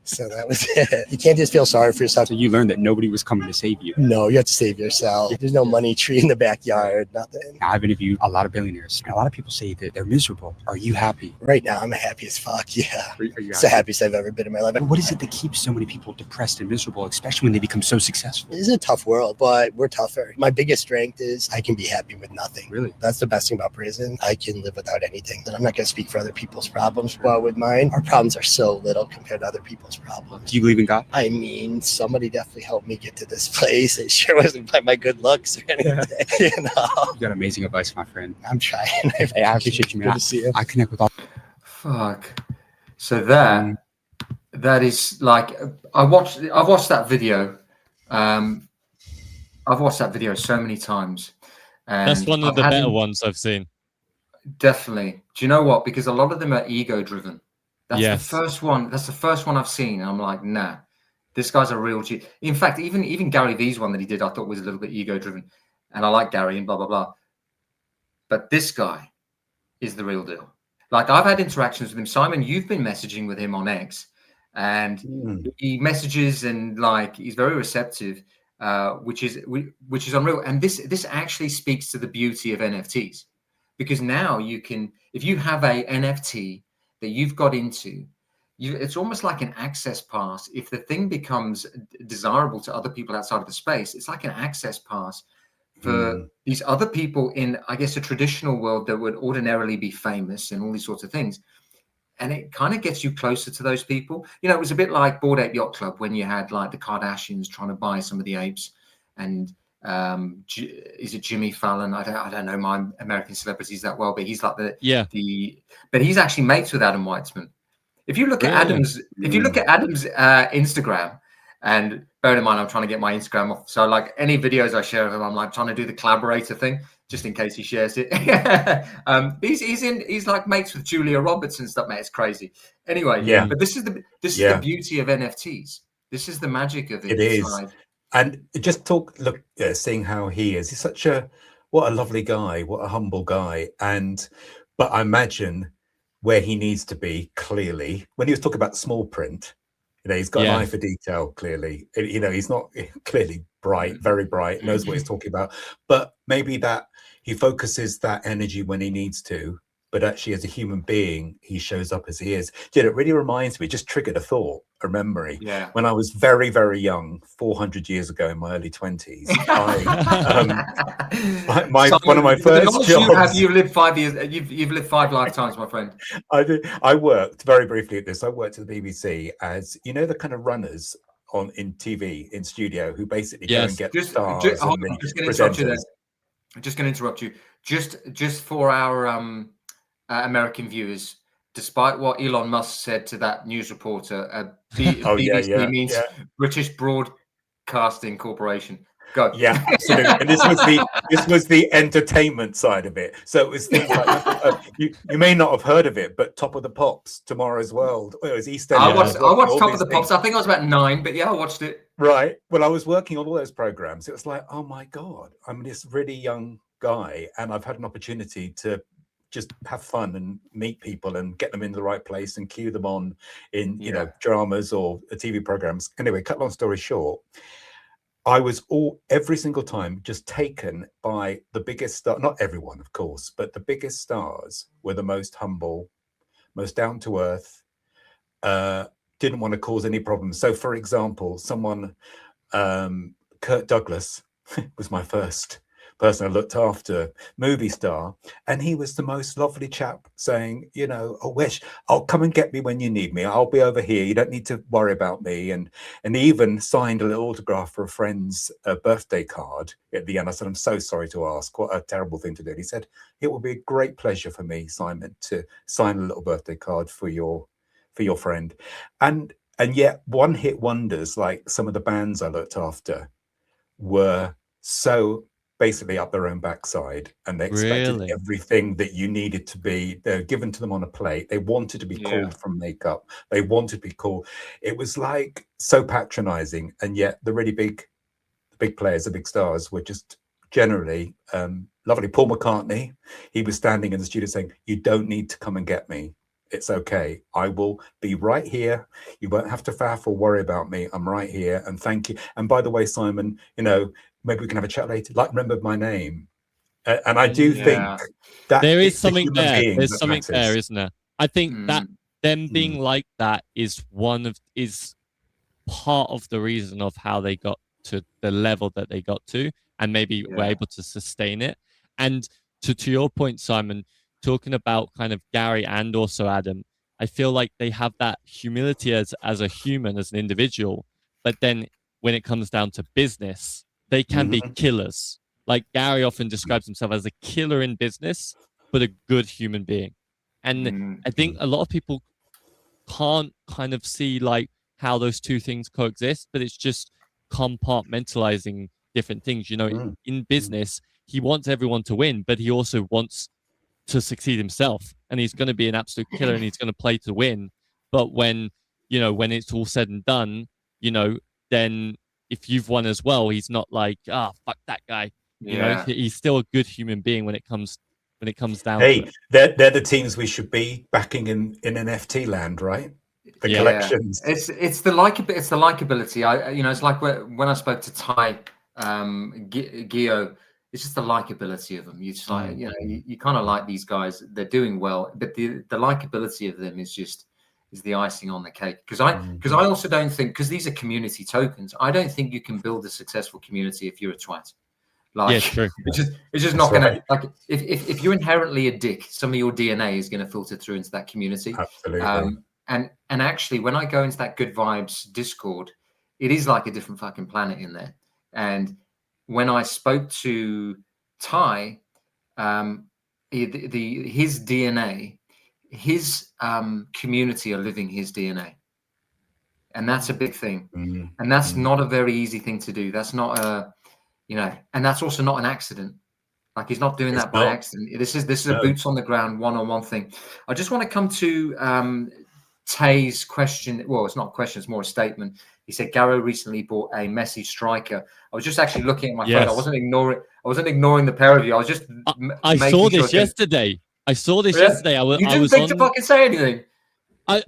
Speaker 6: So that was it. You can't just feel sorry for yourself.
Speaker 4: So you learned that nobody was coming to save you.
Speaker 6: No, you have to save yourself. There's no money tree in the backyard, nothing.
Speaker 4: Now, I've interviewed a lot of billionaires, and a lot of people say that they're miserable. Are you happy?
Speaker 6: Right now, I'm happy as fuck. Yeah.
Speaker 4: Are you
Speaker 6: It's the happiest I've ever been in my life.
Speaker 4: What is it that keeps so many people depressed and miserable, especially when they become so successful?
Speaker 6: It's a tough world, but we're tougher. My biggest strength is I can be happy with nothing.
Speaker 4: Really?
Speaker 6: That's the best thing about prison. I can live without anything. And I'm not going to speak for other people's problems, but with mine, our problems are so little compared to other people's problems.
Speaker 4: Do you believe in God?
Speaker 6: I mean, somebody definitely helped me get to this place. It sure wasn't by my good looks or anything. You know?
Speaker 4: You got amazing advice, my friend.
Speaker 6: I'm trying.
Speaker 4: Hey, I appreciate you, man.
Speaker 6: Good to see you.
Speaker 4: I connect with all.
Speaker 1: Fuck. So that is like I've watched that video. I've watched that video so many times. And
Speaker 3: That's one of the better ones I've seen.
Speaker 1: Definitely. Do you know what? Because a lot of them are ego driven. That's
Speaker 3: Yes.
Speaker 1: the first one. That's the first one I've seen. And I'm like, nah, this guy's a real G. In fact, even Gary V's one that he did, I thought was a little bit ego driven. And I like Gary and blah, blah, blah. But this guy is the real deal. Like, I've had interactions with him. Simon, you've been messaging with him on X, and he messages and like he's very receptive, which is unreal. And this actually speaks to the beauty of NFTs, because now you can, if you have a NFT that you've got into, it's almost like an access pass. If the thing becomes desirable to other people outside of the space, it's like an access pass for these other people in, I guess, a traditional world that would ordinarily be famous and all these sorts of things. And it kind of gets you closer to those people. You know, it was a bit like Bored Ape Yacht Club when you had like the Kardashians trying to buy some of the apes, and is it Jimmy Fallon? I don't know my American celebrities that well, but he's like but he's actually mates with Adam Weitzman. If you look at Adam's Instagram, and bear in mind, I'm trying to get my Instagram off. So like any videos I share of him, I'm like trying to do the collaborator thing, just in case he shares it. He's like mates with Julia Roberts and stuff, mate. It's crazy. Anyway, but this is the beauty of NFTs. This is the magic of it.
Speaker 2: It is. And just seeing how he is. He's what a lovely guy, what a humble guy. But I imagine where he needs to be, clearly, when he was talking about small print, you know, he's got an eye for detail, clearly. You know, he's not clearly bright, very bright, knows what he's talking about. But maybe that he focuses that energy when he needs to, but actually as a human being, he shows up as he is. It really reminds me, just triggered a thought, a memory. Yeah. When I was very, very young, 400 years ago in my early 20s, one of my first jobs.
Speaker 1: You've lived 5 years. You've lived 5 lifetimes, my friend.
Speaker 2: I did. I worked very briefly at this. I worked at the BBC as, you know, the kind of runners in TV, in studio, who basically go and get stars. I'm
Speaker 1: just going to interrupt you. Just for our American viewers, despite what Elon Musk said to that news reporter, BBC means British Broadcasting Corporation. Go.
Speaker 2: Yeah, absolutely. And this was the entertainment side of it. So it was things like you may not have heard of it, but Top of the Pops, Tomorrow's World. It was EastEnders.
Speaker 1: I watched Top of the Pops. I think I was about 9, but yeah, I watched it.
Speaker 2: Right. Well, I was working on all those programs. It was like, oh my God, I'm this really young guy, and I've had an opportunity to just have fun and meet people and get them in the right place and cue them on in dramas or TV programs. Anyway, cut long story short, I was every single time just taken by the biggest star. Not everyone, of course, but the biggest stars were the most humble, most down to earth, didn't want to cause any problems. So, for example, someone, Kirk Douglas was my first person I looked after, movie star, and he was the most lovely chap, saying, you know, I'll come and get me when you need me. I'll be over here. You don't need to worry about me. And he even signed a little autograph for a friend's birthday card at the end. I said, I'm so sorry to ask. What a terrible thing to do. And he said, it will be a great pleasure for me, Simon, to sign a little birthday card for your friend. And yet one-hit wonders, like some of the bands I looked after, were so basically up their own backside, and they expected everything that you needed to be. They're given to them on a plate. They wanted to be called from makeup. They wanted to be called. It was like so patronizing, and yet the really big players, the big stars, were just generally lovely. Paul McCartney, he was standing in the studio saying, you don't need to come and get me. It's okay. I will be right here. You won't have to faff or worry about me. I'm right here. And thank you. And by the way, Simon, maybe we can have a chat later. Like, remember my name. And I do think that
Speaker 3: there is
Speaker 2: it's the
Speaker 3: something
Speaker 2: human
Speaker 3: there.
Speaker 2: being
Speaker 3: There's
Speaker 2: that
Speaker 3: something
Speaker 2: matters.
Speaker 3: there, isn't there? I think that them being like that is part of the reason of how they got to the level that they got to, and maybe were able to sustain it. And to your point, Simon, talking about kind of Gary and also Adam, I feel like they have that humility as a human, as an individual, but then when it comes down to business, they can be killers. Like Gary often describes himself as a killer in business, but a good human being. And I think a lot of people can't kind of see like how those two things coexist, but it's just compartmentalizing different things. In business, he wants everyone to win, but he also wants to succeed himself, and he's going to be an absolute killer, and he's going to play to win. But when it's all said and done, then if you've won as well, he's not like, fuck that guy. He's still a good human being when it comes down to it.
Speaker 2: They're the teams we should be backing in NFT land, right? The collections.
Speaker 1: It's the likability. It's like when I spoke to Ty Gio, it's just the likability of them. You just like, you kind of like these guys. They're doing well, but the likability of them is the icing on the cake. Because I also don't think, because these are community tokens, I don't think you can build a successful community if you're a twat. Like,
Speaker 3: true.
Speaker 1: It's just not gonna, like, if you're inherently a dick, some of your DNA is gonna filter through into that community.
Speaker 2: Absolutely.
Speaker 1: And actually, when I go into that Good Vibes Discord, it is like a different fucking planet in there. And when I spoke to Ty, his DNA, his community are living his DNA, and that's a big thing. And that's not a very easy thing to do. That's not and that's also not an accident. Like, he's not doing that by accident. This is a boots on the ground, one-on-one thing. I just want to come to Tay's question. Well, it's not a question, it's more a statement. He said Garrow recently bought a Messi striker. I was just actually looking at my phone. I wasn't ignoring the pair of you. I was just
Speaker 3: I saw this yesterday. I saw this yesterday.
Speaker 1: You didn't think to fucking say anything.
Speaker 3: I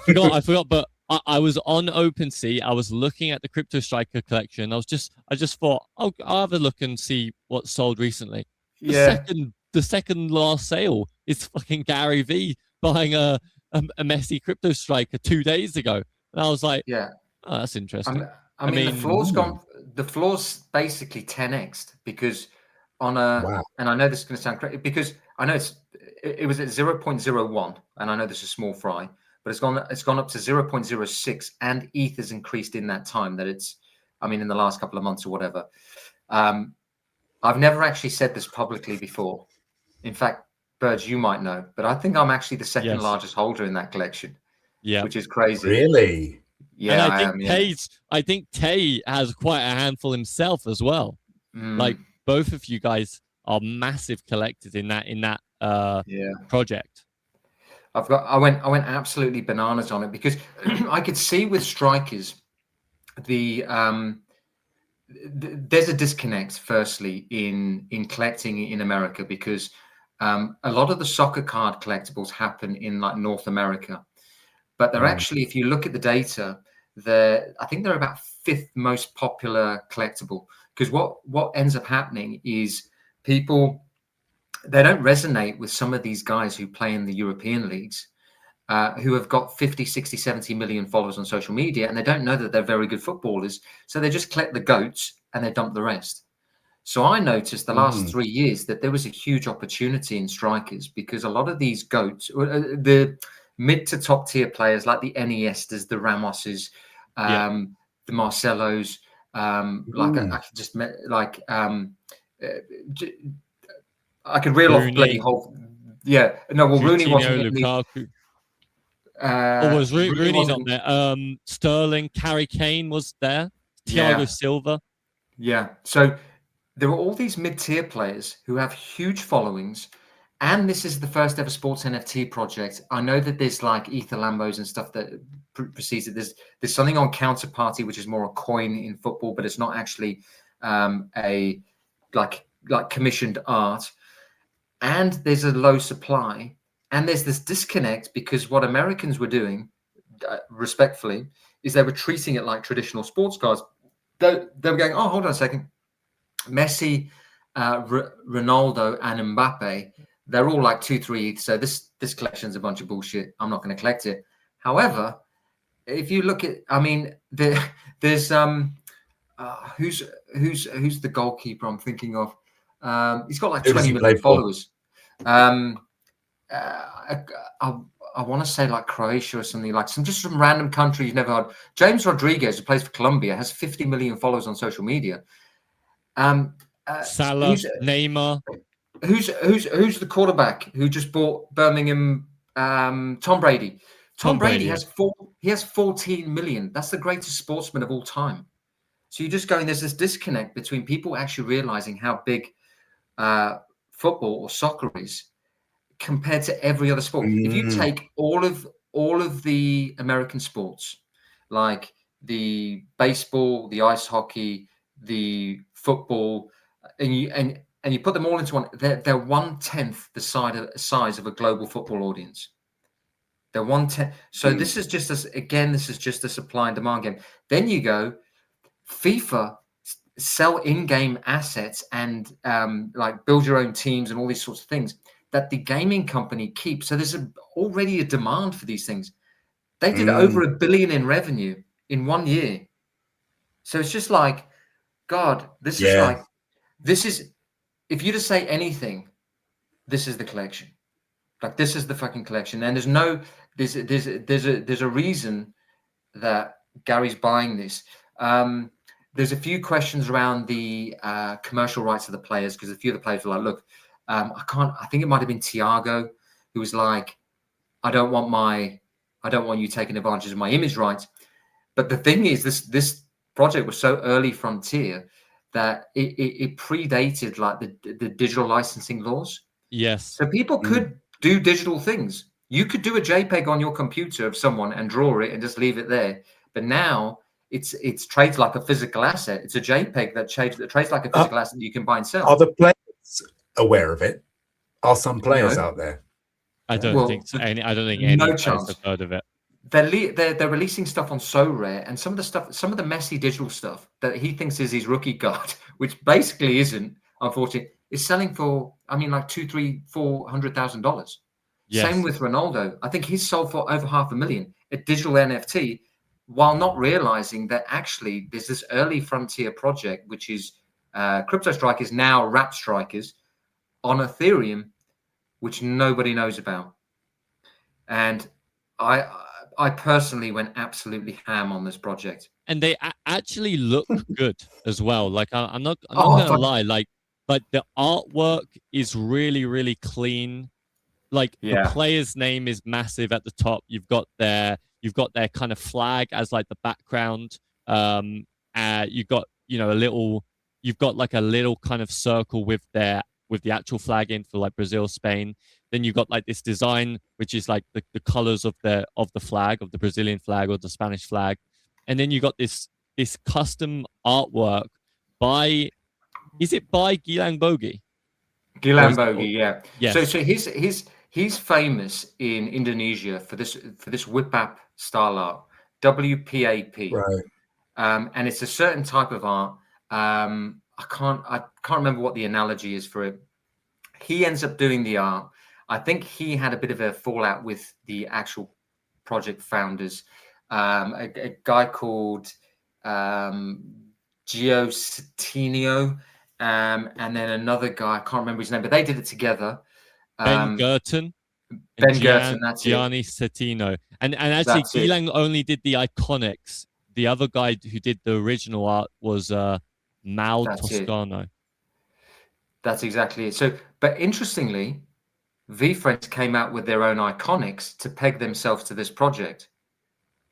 Speaker 3: forgot, but I was on OpenSea. I was looking at the Crypto Striker collection. I just thought, I'll have a look and see what's sold recently. The second last sale is fucking Gary V buying a Messi Crypto Striker 2 days ago. And I was like, oh, that's interesting.
Speaker 1: I mean, the floor's basically 10x'd because and I know this is going to sound crazy because I know it was at 0.01, and I know this is small fry, but it's gone up to 0.06, and ETH has increased in that time that in the last couple of months or whatever. I've never actually said this publicly before. In fact, Burge, you might know, but I think I'm actually the second largest holder in that collection. Yeah, which is crazy.
Speaker 2: Really?
Speaker 3: Yeah, and I think Tay has quite a handful himself as well. Like, both of you guys are massive collectors in that project.
Speaker 1: I went absolutely bananas on it because I could see with strikers there's a disconnect firstly in collecting in America because a lot of the soccer card collectibles happen in like North America, but they're actually, if you look at the data, I think they're about 5th most popular collectible, because what ends up happening is people, they don't resonate with some of these guys who play in the European leagues, who have got 50, 60, 70 million followers on social media, and they don't know that they're very good footballers. So they just collect the goats and they dump the rest. So I noticed the last 3 years that there was a huge opportunity in strikers because a lot of these goats, the mid to top tier players like the Iniestas, the Ramoses, the Marcelos, I could reel off bloody whole. Yeah, no, well, Rooney wasn't.
Speaker 3: Lukaku. Was Rooney not there? Sterling, Harry Kane was there. Thiago Silva.
Speaker 1: Yeah, so there are all these mid-tier players who have huge followings, and this is the first ever sports NFT project. I know that there's like Ether Lambos and stuff that precedes it. There's something on Counterparty, which is more a coin in football, but it's not actually a like commissioned art. And there's a low supply. And there's this disconnect because what Americans were doing, respectfully, is they were treating it like traditional sports cards. They were going, oh, hold on a second. Messi, Ronaldo, and Mbappe, they're all like 2-3 ETH. So this collection's a bunch of bullshit. I'm not going to collect it. However, if you look at, I mean, there's who's the goalkeeper I'm thinking of? He's got like 20 million followers. I want to say like Croatia or something, like some random country you've never heard. James Rodriguez, who plays for Colombia, has 50 million followers on social media.
Speaker 3: Salah, Neymar.
Speaker 1: Who's the quarterback who just bought Birmingham? Tom Brady. Tom Brady has 14 million. That's the greatest sportsman of all time. So you're just going, there's this disconnect between people actually realizing how big football or soccer is compared to every other sport. If you take all of the American sports, like the baseball, the ice hockey, the football, and you put them all into one, they're 1/10 the size of a global football audience. They're 1/10. So this is just a supply and demand game. Then you go, FIFA sell in-game assets and like build your own teams and all these sorts of things that the gaming company keeps. So there's already a demand for these things. They did over $1 billion in revenue in 1 year. So it's just like, God, this is if you just say anything, this is the collection. Like, this is the fucking collection. And there's a reason that Gary's buying this. There's a few questions around the commercial rights of the players, because a few of the players were like, look, I think it might have been Thiago who was like, I don't want you taking advantage of my image rights. But the thing is, this project was so early frontier that it predated like the digital licensing laws.
Speaker 3: Yes.
Speaker 1: So people could do digital things. You could do a JPEG on your computer of someone and draw it and just leave it there. But now it's trades like a physical asset. It's a JPEG that trades like a physical asset that you can buy and sell.
Speaker 2: Are the players aware of it? Are some players out there?
Speaker 3: I don't think so. I don't think any players have heard of it.
Speaker 1: They're releasing stuff on So Rare, and some of the messy digital stuff that he thinks is his rookie card, which basically isn't, unfortunately, is selling for, I mean, like $200,000-$400,000.
Speaker 3: Yes.
Speaker 1: Same with Ronaldo. I think he's sold for over $500,000 a digital NFT, while not realizing that actually there's this early frontier project, which is Crypto Strikers, now Wrap Strikers, on Ethereum, which nobody knows about. And I personally went absolutely ham on this project. And
Speaker 3: they actually look good as well. Like, I'm not gonna lie. Like the artwork is really, really clean. Like the player's name is massive at the top. You've got their kind of flag as like the background. You've got you've got like a little kind of circle with the actual flag in for like Brazil, Spain. Then you've got like this design, which is like the colors of the flag, of the Brazilian flag or the Spanish flag. And then you got this custom artwork by Gilang Bogi?
Speaker 1: Gilang Bogi, yeah. Yes. So he's famous in Indonesia for this whip app style art, WPAP.
Speaker 2: Right.
Speaker 1: And it's a certain type of art. I can't remember what the analogy is for it. He ends up doing the art. I think he had a bit of a fallout with the actual project founders. A guy called Gio Citino, and then another guy, I can't remember his name, but they did it together.
Speaker 3: Ben Gerton.
Speaker 1: Gerton, that's
Speaker 3: Gianni Citino. And actually, Gilang only did the iconics. The other guy who did the original art was Mal Toscano.
Speaker 1: That's exactly it. So, but interestingly, VeeFriends came out with their own iconics to peg themselves to this project.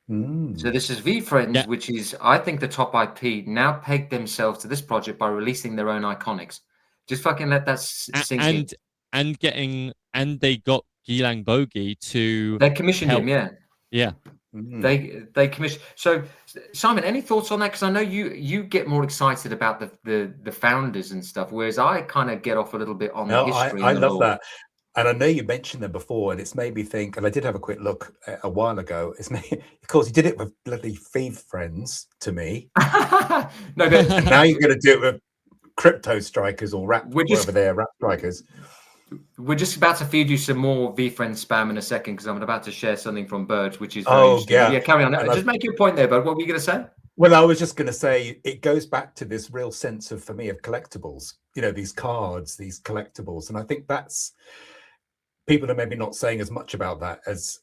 Speaker 1: So this is VeeFriends, which is, I think, the top IP, now pegged themselves to this project by releasing their own iconics. Just fucking let that sink in.
Speaker 3: And they got Gilang Bogi to...
Speaker 1: They commissioned him, yeah.
Speaker 3: Yeah.
Speaker 1: They commissioned. So, Simon, any thoughts on that? Because I know you get more excited about the founders and stuff, whereas I kind of get off a little bit on the history.
Speaker 2: I love that. And I know you mentioned them before, and it's made me think, and I did have a quick look a while ago. It's made, of course, you did it with bloody Thief Friends to me.
Speaker 1: No, but
Speaker 2: And now you're going to do it with Crypto Strikers or whatever they're, Rap Strikers.
Speaker 1: we're just about to feed you some more VFriend spam in a second because I'm about to share something from Birds, which is very interesting. Yeah, carry on. Just make your point there, bud. What were you going to say?
Speaker 2: Well, I was just going to say it goes back to this real sense of, for me, of collectibles. You know, these cards, these collectibles, and I think that's, people are maybe not saying as much about that as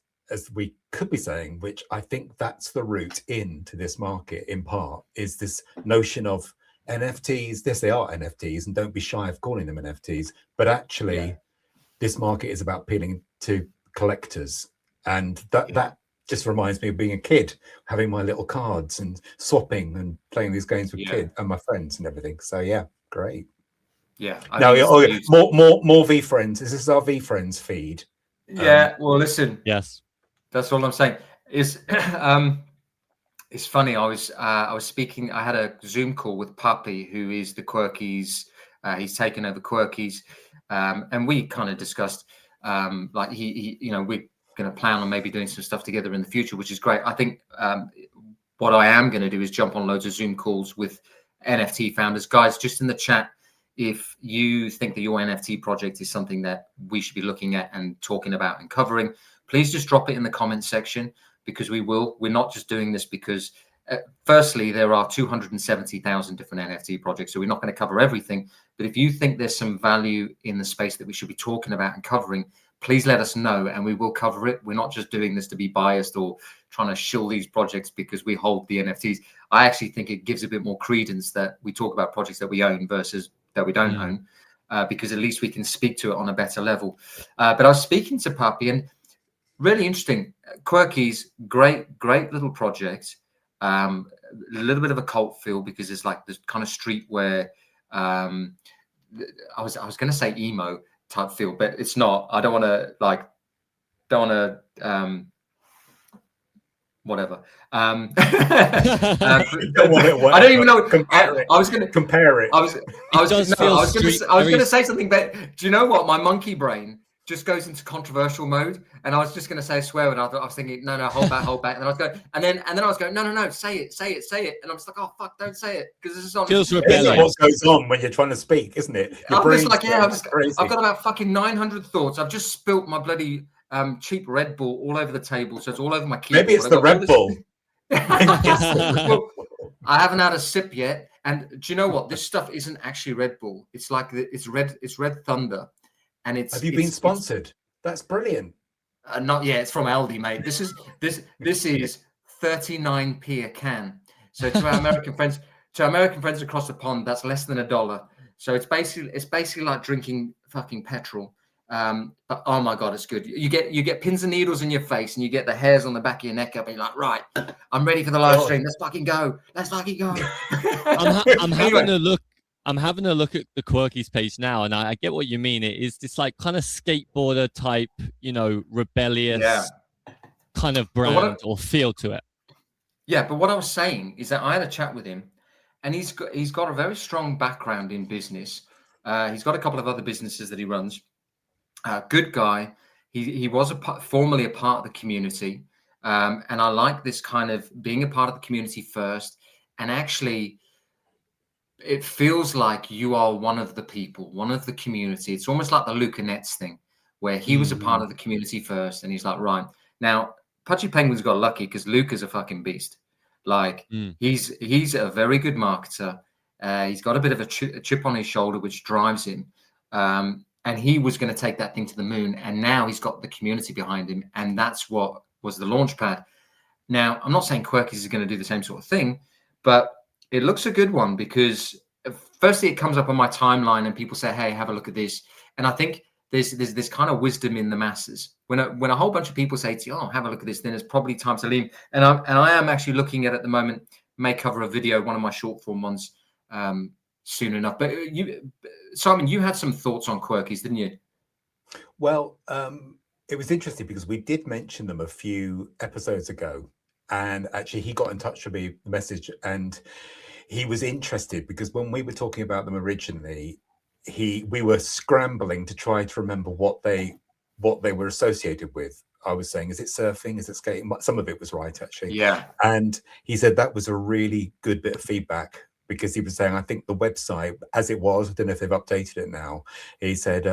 Speaker 2: we could be saying, which I think that's the route into this market in part, is this notion of NFTs. Yes, they are NFTs, and don't be shy of calling them NFTs, but actually this market is about appealing to collectors. And that just reminds me of being a kid, having my little cards and swapping and playing these games with kids and my friends and everything. So yeah, great.
Speaker 1: Yeah.
Speaker 2: Now, more V Friends. Is this our V Friends feed?
Speaker 1: Yeah. Well, listen.
Speaker 3: Yes.
Speaker 1: That's all I'm saying. Is it's funny. I was speaking. I had a Zoom call with Puppy, who is the Quirkies. He's taken over Quirkies, and we kind of discussed like he you know, we're going to plan on maybe doing some stuff together in the future, which is great. I think what I am going to do is jump on loads of Zoom calls with NFT founders, guys. Just in the chat, if you think that your NFT project is something that we should be looking at and talking about and covering, please just drop it in the comments section, because we're not just doing this because firstly, there are 270,000 different NFT projects, so we're not going to cover everything. But if you think there's some value in the space that we should be talking about and covering, please let us know and we will cover it. We're not just doing this to be biased or trying to shill these projects because we hold the NFTs. I actually think it gives a bit more credence that we talk about projects that we own versus that we don't own, because at least we can speak to it on a better level. But I was speaking to Puppy, and really interesting. Quirkies, great little project. A little bit of a cult feel because it's like this kind of streetwear. I was going to say emo type feel, but it's not. I don't want to whatever. I don't even know. I was going to compare it. I was going to say something, but do you know what? My monkey brain just goes into controversial mode, and I was just going to say a swear, and I was thinking, no, hold back, and then I was going, and then I was going, no, say it, and I was like, oh fuck, don't say it, because this is on.
Speaker 2: It's what goes on when you're trying to speak, isn't it?
Speaker 1: I'm just like, I've got about fucking 900 thoughts. I've just spilt my bloody cheap Red Bull all over the table, so it's all over my keyboard.
Speaker 2: Maybe it's the Red Bull.
Speaker 1: Well, I haven't had a sip yet, and do you know what? This stuff isn't actually Red Bull. It's like it's Red Thunder. And
Speaker 2: have you been sponsored? That's brilliant.
Speaker 1: Not yet. It's from Aldi, mate. This is 39p a can. So to our American friends across the pond, that's less than $1. So it's basically like drinking fucking petrol. But oh my god, it's good. You get pins and needles in your face, and you get the hairs on the back of your neck up, and you're like, right, I'm ready for the live stream. Let's fucking go.
Speaker 3: I'm having a look at the Quirkies page now, and I get what you mean. It is this like kind of skateboarder type, you know, rebellious kind of brand or feel to it.
Speaker 1: Yeah, but what I was saying is that I had a chat with him, and he's got a very strong background in business. He's got a couple of other businesses that he runs. Good guy. He was formerly a part of the community, and I like this kind of being a part of the community first, and actually. It feels like you are one of the people, one of the community. It's almost like the Luca Nets thing, where he was a part of the community first, and he's like, right now, Pudgy Penguin's got lucky because Luca's a fucking beast. Like he's a very good marketer. He's got a bit of a chip on his shoulder, which drives him. And he was going to take that thing to the moon, and now he's got the community behind him, and that's what was the launch pad. Now, I'm not saying Quirkies is going to do the same sort of thing, but it looks a good one because firstly, it comes up on my timeline and people say, hey, have a look at this. And I think there's this kind of wisdom in the masses. When a whole bunch of people say to you, oh, have a look at this, then it's probably time to leave. And I am actually looking at the moment, may cover a video, one of my short form ones soon enough. But Simon, you had some thoughts on Quirkies, didn't you?
Speaker 2: Well, it was interesting because we did mention them a few episodes ago. And actually, he got in touch with me, the message, and he was interested because when we were talking about them originally, we were scrambling to try to remember what they were associated with. I was saying, is it surfing? Is it skating? Some of it was right, actually.
Speaker 1: Yeah.
Speaker 2: And he said that was a really good bit of feedback, because he was saying, I think the website, as it was, I don't know if they've updated it now. He said,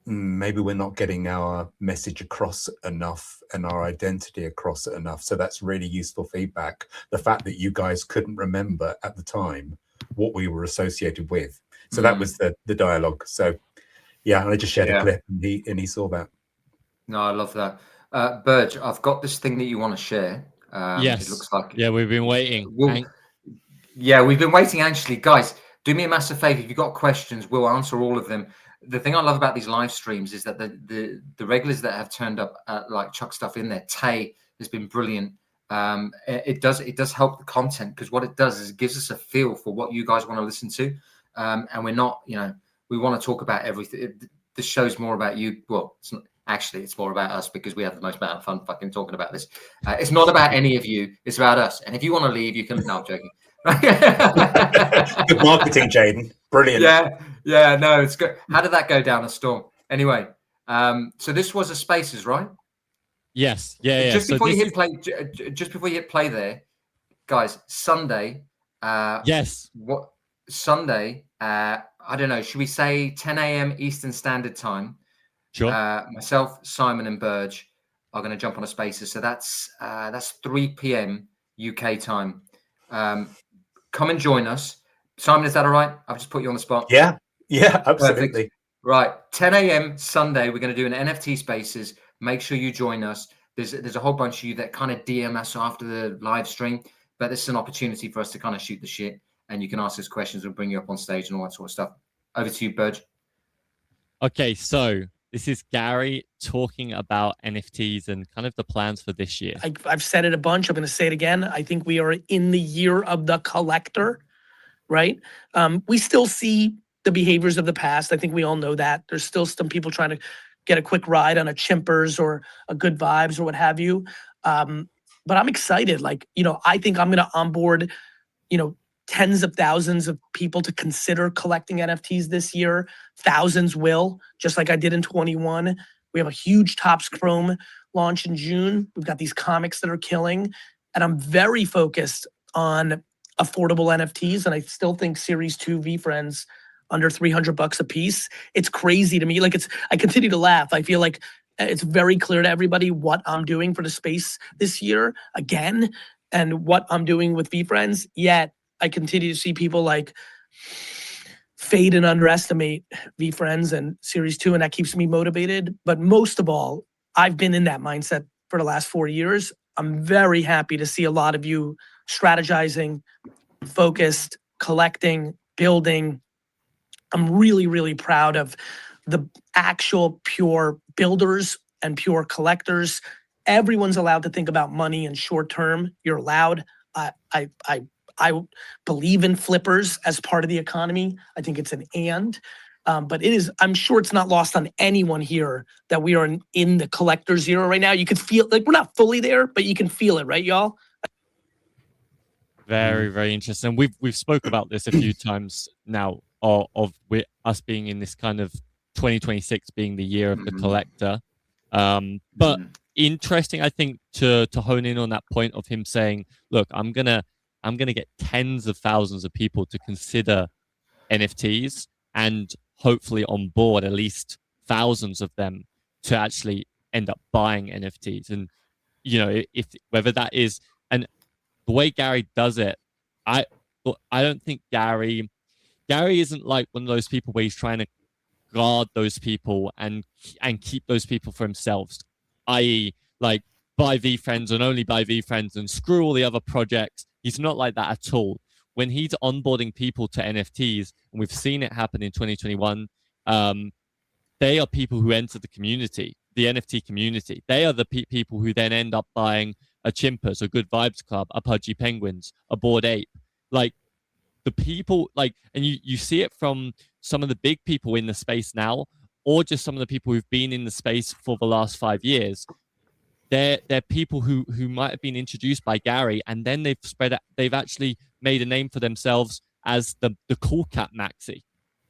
Speaker 2: maybe we're not getting our message across enough and our identity across enough. So that's really useful feedback. The fact that you guys couldn't remember at the time what we were associated with. So that was the dialogue. So yeah, and I just shared a clip, and he saw that.
Speaker 1: No, I love that. Burge, I've got this thing that you want to share.
Speaker 3: Yes.
Speaker 1: It looks like.
Speaker 3: Yeah, we've been waiting.
Speaker 1: We've been waiting anxiously. Guys, do me a massive favor. If you've got questions, we'll answer all of them. The thing I love about these live streams is that the regulars that have turned up, like chuck stuff in there. Tay has been brilliant. It does help the content, because what it does is it gives us a feel for what you guys want to listen to. And we're not, we want to talk about everything. This show's more about you. Well, it's more about us, because we have the most amount of fun fucking talking about this. It's not about any of you. It's about us. And if you want to leave, you can. No, I'm joking.
Speaker 2: Good marketing, Jayden. Brilliant.
Speaker 1: Yeah. No, it's good. How did that go down a storm? Anyway, so this was a Spaces, right?
Speaker 3: Yes. Yeah.
Speaker 1: Just before you hit play there, guys. Sunday.
Speaker 3: Yes.
Speaker 1: What Sunday? I don't know. Should we say 10 a.m. Eastern Standard Time?
Speaker 3: Sure.
Speaker 1: Myself, Simon, and Burge are going to jump on a Spaces. So that's 3 p.m. UK time. Come and join us. Simon, is that all right? I've just put you on the spot.
Speaker 2: Yeah, absolutely.
Speaker 1: Perfect. Right, 10 a.m. Sunday, we're going to do an NFT Spaces. Make sure you join us. There's a whole bunch of you that kind of DM us after the live stream, but this is an opportunity for us to kind of shoot the shit, and you can ask us questions. We'll bring you up on stage and all that sort of stuff. Over to you, Burge.
Speaker 3: Okay, so this is Gary talking about NFTs and kind of the plans for this year.
Speaker 7: I've said it a bunch. I'm going to say it again. I think we are in the year of the collector, right? We still see the behaviors of the past. I think we all know that. There's still some people trying to get a quick ride on a Chimpers or a Good Vibes or what have you. But I'm excited. I think I'm going to onboard, tens of thousands of people to consider collecting NFTs this year. Thousands will, just like I did in 21. We have a huge Topps Chrome launch in June. We've got these comics that are killing. And I'm very focused on affordable NFTs. And I still think Series 2 VeeFriends under $300 a piece. It's crazy to me. I continue to laugh. I feel like it's very clear to everybody what I'm doing for the space this year again, and what I'm doing with VeeFriends. Yet I continue to see people fade and underestimate VeeFriends and Series 2, and that keeps me motivated. But most of all, I've been in that mindset for the last 4 years. I'm very happy to see a lot of you strategizing, focused, collecting, building. I'm really, really proud of the actual pure builders and pure collectors. Everyone's allowed to think about money and short term. You're allowed. I believe in flippers as part of the economy. I think it's an but it is, I'm sure it's not lost on anyone here that we are in the collector's era right now. You can feel, we're not fully there, but you can feel it, right, y'all?
Speaker 3: Very, very interesting. We've spoke about this a few times now of us being in this kind of 2026 being the year of the collector. But interesting, I think, to hone in on that point of him saying, look, I'm gonna get tens of thousands of people to consider NFTs and hopefully on board at least thousands of them to actually end up buying NFTs. And if whether that is, and the way Gary does it, I don't think Gary isn't like one of those people where he's trying to guard those people and keep those people for himself, i.e. buy VeeFriends and only buy VeeFriends and screw all the other projects. He's not like that at all. When he's onboarding people to NFTs, and we've seen it happen in 2021, they are people who enter the community, the NFT community. They are the people who then end up buying a Chimpers, a Good Vibes Club, a Pudgy Penguins, a Bored Ape. The people, and you see it from some of the big people in the space now, or just some of the people who've been in the space for the last 5 years. They're people who might have been introduced by Gary, and then they've actually made a name for themselves as the cool cat maxi.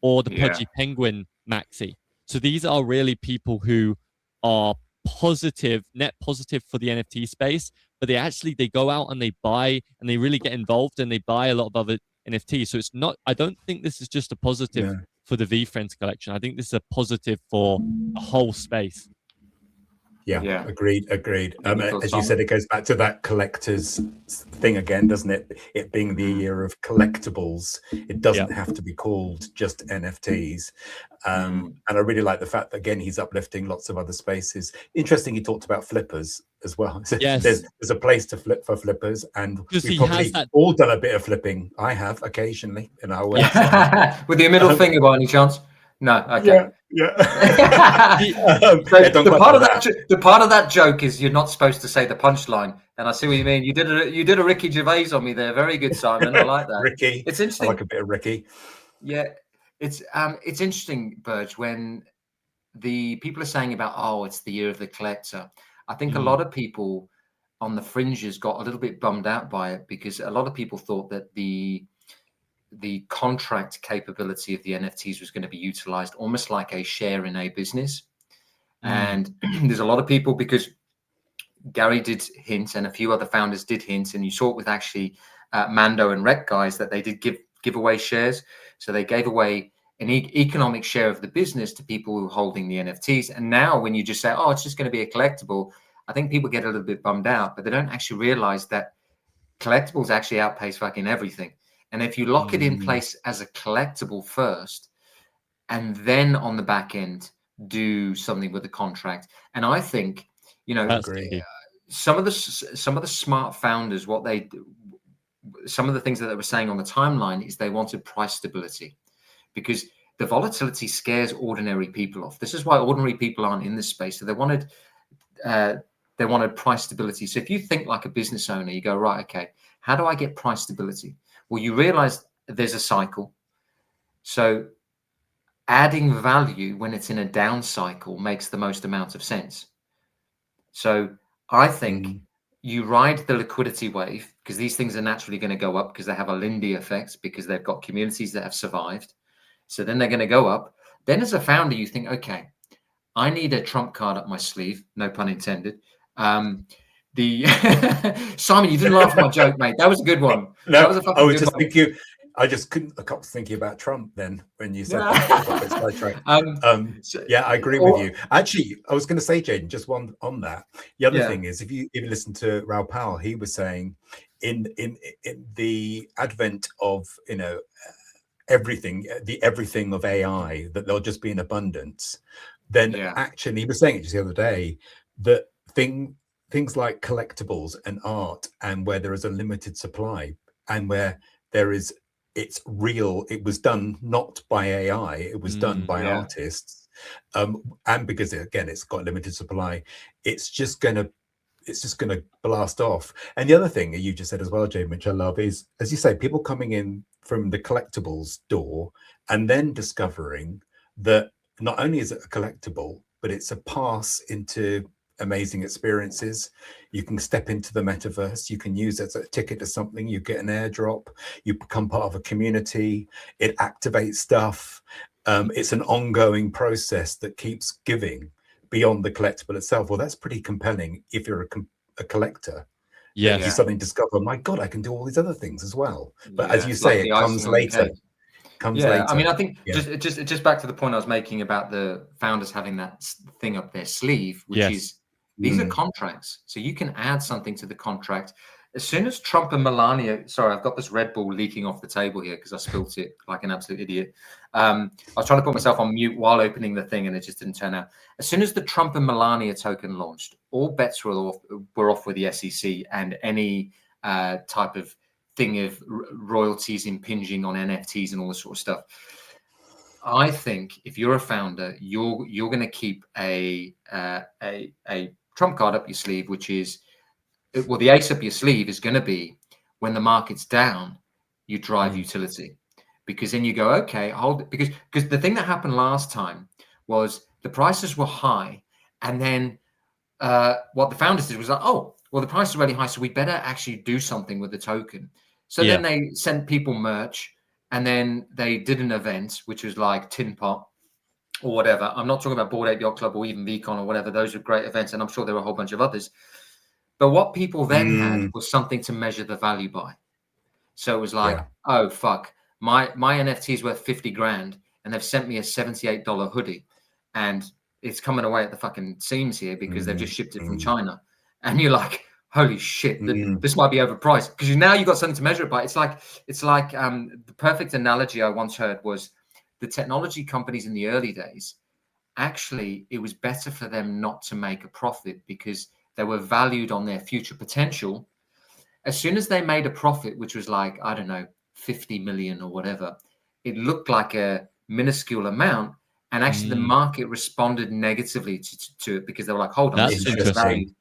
Speaker 3: or the Pudgy Penguin maxi. So these are really people who are positive, net positive for the NFT space, but they go out and they buy and they really get involved and they buy a lot of other NFTs. So it's not, I don't think this is just a positive for the VeeFriends collection. I think this is a positive for the whole space.
Speaker 2: Yeah, agreed. As you said, it goes back to that collector's thing again, doesn't it? It being the year of collectibles, it doesn't have to be called just NFTs. And I really like the fact that, again, he's uplifting lots of other spaces. Interesting, he talked about flippers as well. So there's a place to flip for flippers, and we've probably all done a bit of flipping. I have occasionally in our website.
Speaker 1: With your middle finger by any chance? No, okay. The part of that joke is you're not supposed to say the punchline, and I see what you mean. You did a Ricky Gervais on me there. Very good, Simon. I like that.
Speaker 2: Ricky,
Speaker 1: it's interesting.
Speaker 2: I like a bit of Ricky.
Speaker 1: Yeah, it's interesting, Burge, when the people are saying about it's the year of the collector. I think a lot of people on the fringes got a little bit bummed out by it, because a lot of people thought that the contract capability of the NFTs was going to be utilized almost like a share in a business. And there's a lot of people, because Gary did hint and a few other founders did hint, and you saw it with actually Mando and Rec guys, that they did give away shares. So they gave away an economic share of the business to people who are holding the NFTs. And now when you just say, it's just going to be a collectible, I think people get a little bit bummed out, but they don't actually realize that collectibles actually outpace fucking everything. And if you lock it in place as a collectible first, and then on the back end do something with the contract, and I think, some of the smart founders, some of the things that they were saying on the timeline is they wanted price stability, because the volatility scares ordinary people off. This is why ordinary people aren't in this space. So they wanted price stability. So if you think like a business owner, you go, right, okay, how do I get price stability? Well, you realize there's a cycle. So adding value when it's in a down cycle makes the most amount of sense. So I think you ride the liquidity wave, because these things are naturally going to go up because they have a Lindy effect, because they've got communities that have survived. So then they're going to go up. Then as a founder, you think, okay, I need a trump card up my sleeve. No pun intended. Simon, you didn't laugh at my joke, mate. That was a good one.
Speaker 2: No,
Speaker 1: that was a fucking good one.
Speaker 2: thinking. I just couldn't. I kept thinking about Trump then when you said that. Yeah, I agree with you. Actually, I was going to say, Jayden, just one on that. The other thing is, if you listen to Raoul Powell, he was saying in the advent of everything, the everything of AI, that there'll just be an abundance. Then actually, he was saying it just the other day, that things like collectibles and art, and where there is a limited supply, and where it's real, it was done not by AI, it was done by artists, and because again it's got limited supply, it's just gonna blast off. And the other thing you just said as well, Jayden, which I love, is, as you say, people coming in from the collectibles door and then discovering that not only is it a collectible, but it's a pass into amazing experiences. You can step into the metaverse, you can use it as a ticket to something, you get an airdrop, you become part of a community, it activates stuff. It's an ongoing process that keeps giving beyond the collectible itself. Well, that's pretty compelling if you're a collector. You suddenly discover, my God, I can do all these other things as well. But as you say, it comes later. Later.
Speaker 1: I mean, I think just back to the point I was making about the founders having that thing up their sleeve, which is, these are contracts. So you can add something to the contract. As soon as Trump and Melania, sorry, I've got this Red Bull leaking off the table here because I spilt it like an absolute idiot. I was trying to put myself on mute while opening the thing and it just didn't turn out. As soon as the Trump and Melania token launched, all bets were off with the SEC and any type of thing of royalties impinging on NFTs and all this sort of stuff. I think if you're a founder, you're going to keep a trump card up your sleeve, which is, well, the ace up your sleeve is going to be when the market's down, you drive utility, because then you go, okay, hold it, because the thing that happened last time was the prices were high, and then what the founders did was like, oh, well, the price is really high, so we better actually do something with the token. So then they sent people merch, and then they did an event which was like Tin Pot or whatever. I'm not talking about Bored Ape Yacht Club or even VCon or whatever. Those are great events, and I'm sure there were a whole bunch of others. But what people then had was something to measure the value by. So it was like, oh fuck, my NFT is worth 50 grand, and they've sent me a $78 hoodie, and it's coming away at the fucking seams here because they've just shipped it from China. And you're like, holy shit, this might be overpriced, because now you've got something to measure it by. It's like the perfect analogy I once heard was the technology companies in the early days, actually, it was better for them not to make a profit because they were valued on their future potential. As soon as they made a profit, which was like, I don't know, 50 million or whatever, it looked like a minuscule amount. And actually the market responded negatively to it because they were like, hold on,
Speaker 3: that's
Speaker 1: this is
Speaker 3: interesting.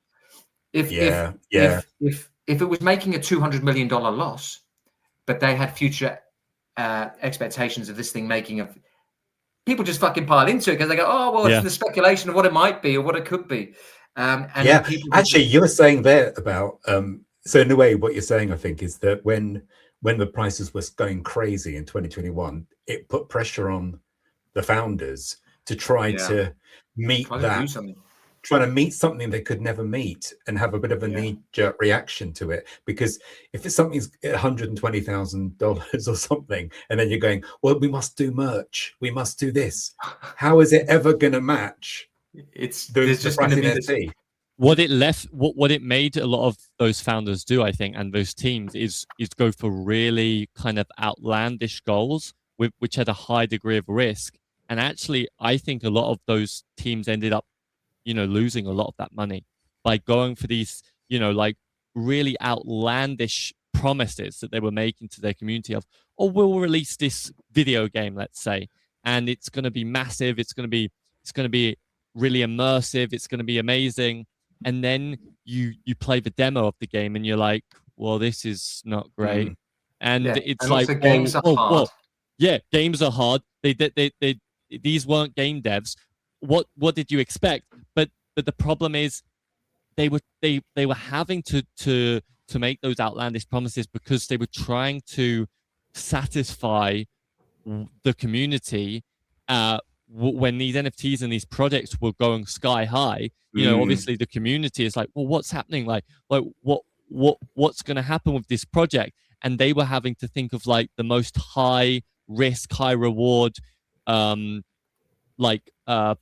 Speaker 1: If it was making a $200 million loss, but they had future expectations of this thing making a, people just fucking pile into it because they go, oh, well, it's the speculation of what it might be or what it could be. And
Speaker 2: actually, you were saying there about, so in a way, what you're saying, I think, is that when the prices was going crazy in 2021, it put pressure on the founders to try to meet trying to meet something they could never meet and have a bit of a knee-jerk reaction to it. Because if it's something's $120,000 or something, and then you're going, well, we must do merch, we must do this. How is it ever going to match?
Speaker 1: There's just going to be
Speaker 2: NFT.
Speaker 3: What it made a lot of those founders do, I think, and those teams is go for really kind of outlandish goals which had a high degree of risk. And actually, I think a lot of those teams ended up, losing a lot of that money by going for these, like really outlandish promises that they were making to their community of, oh, we'll release this video game, let's say, and it's going to be massive. It's going to be really immersive. It's going to be amazing. And then you play the demo of the game and you're like, well, this is not great. And it's like,
Speaker 1: games are hard.
Speaker 3: Yeah, games are hard. These weren't game devs. What did you expect? But the problem is they were having to make those outlandish promises because they were trying to satisfy the community when these NFTs and these projects were going sky high. Obviously the community is like, well, what's happening? Like what's going to happen with this project? And they were having to think of like the most high risk, high reward,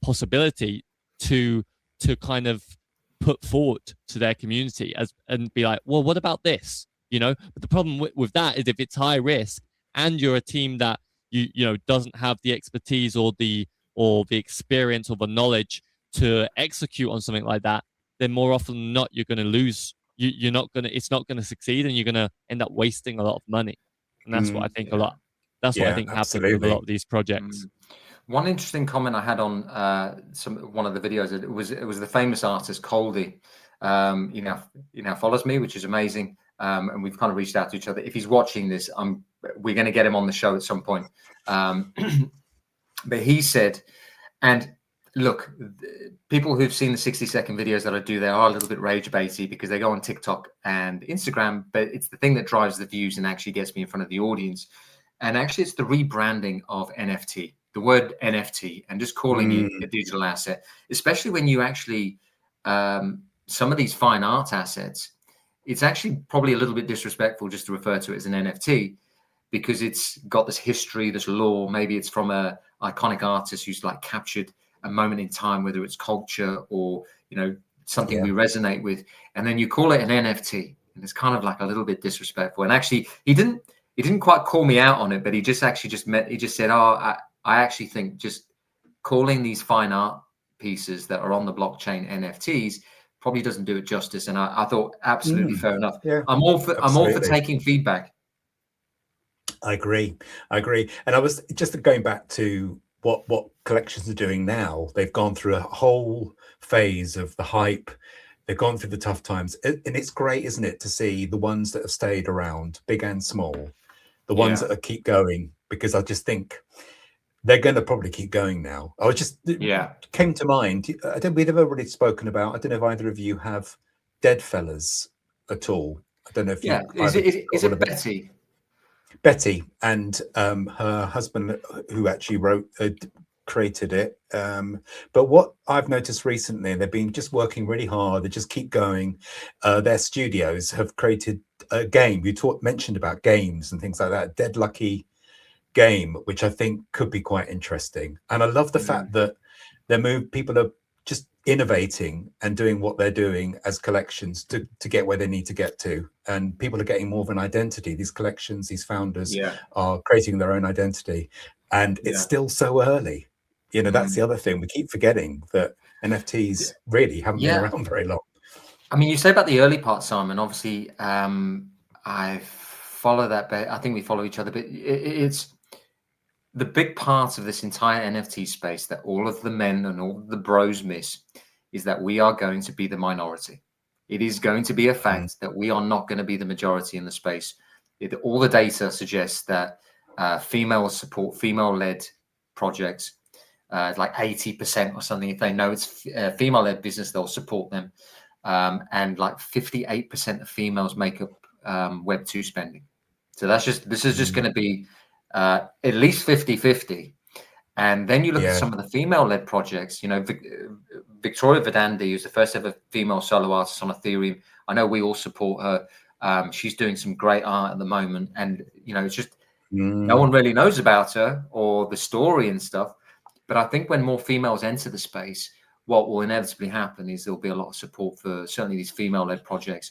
Speaker 3: possibility to kind of put forward to their community and be like, well, what about this? But the problem with that is if it's high risk and you're a team that doesn't have the expertise or the experience or the knowledge to execute on something like that, then more often than not you're going to lose. It's not going to succeed, and you're going to end up wasting a lot of money. And that's what I think That's what I think happened with a lot of these projects.
Speaker 1: One interesting comment I had on one of the videos, it was the famous artist Coldy. He now follows me, which is amazing. And we've kind of reached out to each other. If he's watching this, we're going to get him on the show at some point. But he said, and look, people who've seen the 60-second videos that I do, they are a little bit rage baity because they go on TikTok and Instagram, but it's the thing that drives the views and actually gets me in front of the audience. And actually, it's the rebranding of NFT, the word NFT, and just calling it a digital asset, especially when you actually, some of these fine art assets, it's actually probably a little bit disrespectful just to refer to it as an NFT because it's got this history, this lore. Maybe it's from a iconic artist who's like captured a moment in time, whether it's culture or, something we resonate with. And then you call it an NFT, and it's kind of like a little bit disrespectful. And actually, he didn't quite call me out on it, but he just said, I actually think just calling these fine art pieces that are on the blockchain NFTs probably doesn't do it justice. And I thought absolutely fair enough. Yeah, I'm all for taking feedback.
Speaker 2: I agree. And I was just going back to what collections are doing now. They've gone through a whole phase of the hype. They've gone through the tough times. And it's great, isn't it, to see the ones that have stayed around, big and small, the ones that keep going, because I just think they're going to probably keep going now. I was just came to mind. We'd never really spoken about. I don't know if either of you have Dead Fellas at all. I don't know if
Speaker 1: is it Betty?
Speaker 2: Betty and her husband, who actually created it. But what I've noticed recently, they've been just working really hard. They just keep going. Their studios have created a game. You mentioned about games and things like that. Dead Lucky game, which I think could be quite interesting. And I love the fact that people are just innovating and doing what they're doing as collections to get where they need to get to. And people are getting more of an identity. These collections, these founders are creating their own identity. And it's still so early. You know, that's the other thing. We keep forgetting that NFTs really haven't been around very long.
Speaker 1: I mean, you say about the early part, Simon. Obviously, I follow that, but I think we follow each other. But it's the big part of this entire NFT space that all of the men and all the bros miss is that we are going to be the minority. It is going to be a fact that we are not going to be the majority in the space. All the data suggests that females support female-led projects. Like 80% or something. If they know it's a female-led business, they'll support them. And like 58% of females make up Web2 spending. So this is just going to be at least 50-50. And then you look at some of the female-led projects. You know, Victoria Verdandi, who's the first ever female solo artist on Ethereum. I know we all support her. She's doing some great art at the moment. And, you know, it's just no one really knows about her or the story and stuff. But I think when more females enter the space, what will inevitably happen is there'll be a lot of support for certainly these female-led projects,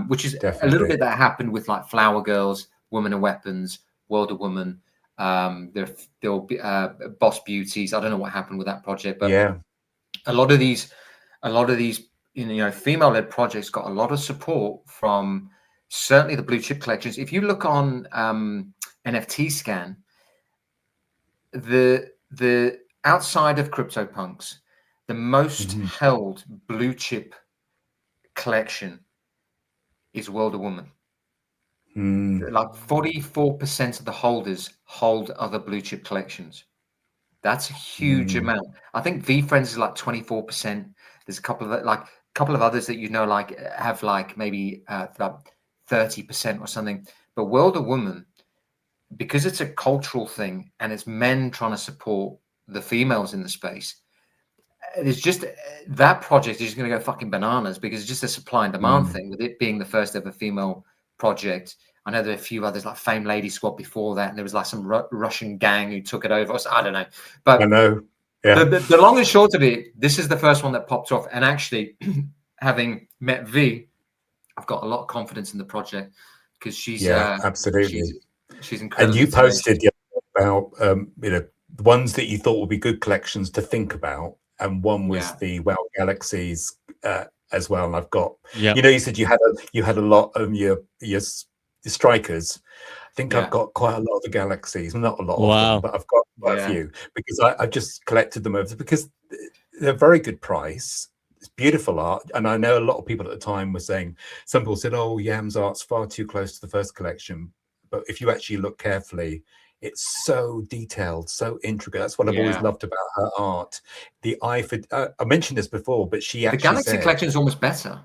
Speaker 1: which is a little bit that happened with like Flower Girls, Women and Weapons, World of Woman. There'll be Boss Beauties. I don't know what happened with that project, but a lot of these, you know, female-led projects got a lot of support from certainly the blue chip collections. If you look on NFT Scan, the outside of CryptoPunks, the most held blue chip collection is World of Woman. Like 44% of the holders hold other blue chip collections. That's a huge amount. I think VFriends is like 24%. There's a couple of others that, you know, like have like maybe like 30% or something. But World of Woman, because it's a cultural thing and it's men trying to support the females in the space, it's just that project is just going to go fucking bananas because it's just a supply and demand thing, with it being the first ever female project. I know there are a few others like Fame Lady Squad before that, and there was like some Russian gang who took it over. I don't know, but
Speaker 2: I know. Yeah.
Speaker 1: The long and short of it, this is the first one that popped off. And actually, having met V, I've got a lot of confidence in the project because she's
Speaker 2: absolutely
Speaker 1: she's incredible.
Speaker 2: And you posted about you know, the ones that you thought would be good collections to think about, and one was the Wow Galaxies as well. And I've got you know, you said you had a lot of your strikers. I think I've got quite a lot of the Galaxies, not a lot of them, but I've got quite a few because I just collected them over because they're very good price. It's beautiful art. And I know a lot of people at the time were saying, some people said, oh, Yam's art's far too close to the first collection. But if you actually look carefully, it's so detailed, so intricate. That's what I've always loved about her art. The eye for, I mentioned this before, but she actually
Speaker 1: the Galaxy collection is almost better,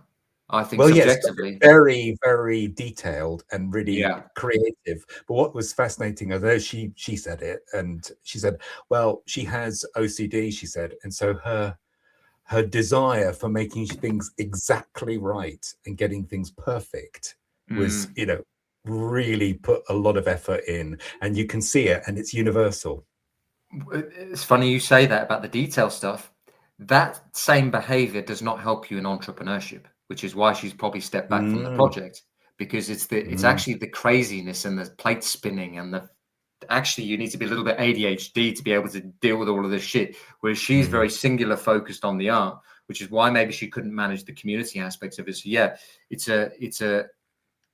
Speaker 1: I think,
Speaker 2: well,
Speaker 1: subjectively.
Speaker 2: Yes, very, very detailed and really creative. But what was fascinating, although she said it, and she said, well, she has OCD, she said, and so her desire for making things exactly right and getting things perfect was, you know, really put a lot of effort in, and you can see it, and it's universal.
Speaker 1: It's funny you say that about the detail stuff. That same behavior does not help you in entrepreneurship, which is why she's probably stepped back from the project, because it's actually the craziness and the plate spinning and actually you need to be a little bit ADHD to be able to deal with all of this shit, whereas she's very singular focused on the art, which is why maybe she couldn't manage the community aspects of it. So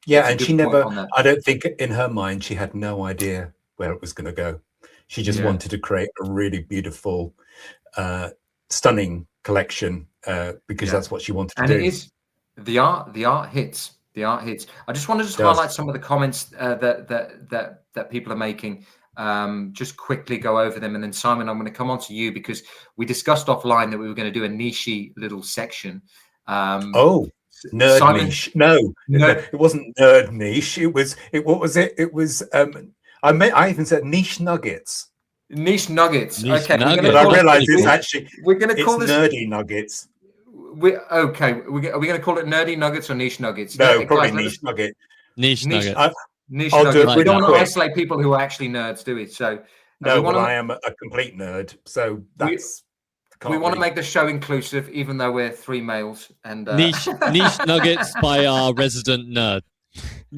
Speaker 1: and
Speaker 2: she never, I don't think in her mind she had no idea where it was going to go. She just wanted to create a really beautiful stunning collection because that's what she wanted to do.
Speaker 1: And it is the art hits. I just want to highlight some of the comments that people are making. Just quickly go over them, and then Simon, I'm going to come on to you because we discussed offline that we were going to do a niche little section.
Speaker 2: Nerd
Speaker 1: Simon?
Speaker 2: niche. No, it wasn't nerd niche. It was what was it? It was I even said niche nuggets.
Speaker 1: Niche nuggets.
Speaker 3: Niche
Speaker 1: Okay,
Speaker 3: nuggets.
Speaker 2: But I realized
Speaker 3: Cool.
Speaker 2: it's actually
Speaker 1: we're going to call this
Speaker 2: nerdy nuggets.
Speaker 1: Are we going to call it nerdy nuggets or niche nuggets?
Speaker 2: No,
Speaker 1: Yeah,
Speaker 2: probably
Speaker 1: guys,
Speaker 2: niche nugget.
Speaker 3: Niche nugget.
Speaker 1: Niche
Speaker 2: I'll do
Speaker 1: nuggets.
Speaker 2: it
Speaker 1: We don't
Speaker 2: really
Speaker 1: want to
Speaker 2: quick.
Speaker 1: isolate people who are actually nerds, do we? So
Speaker 2: No,
Speaker 1: we
Speaker 2: I am a complete nerd. So that's
Speaker 1: we want to make the show inclusive, even though we're 3 males. And
Speaker 3: niche nuggets by our resident nerd.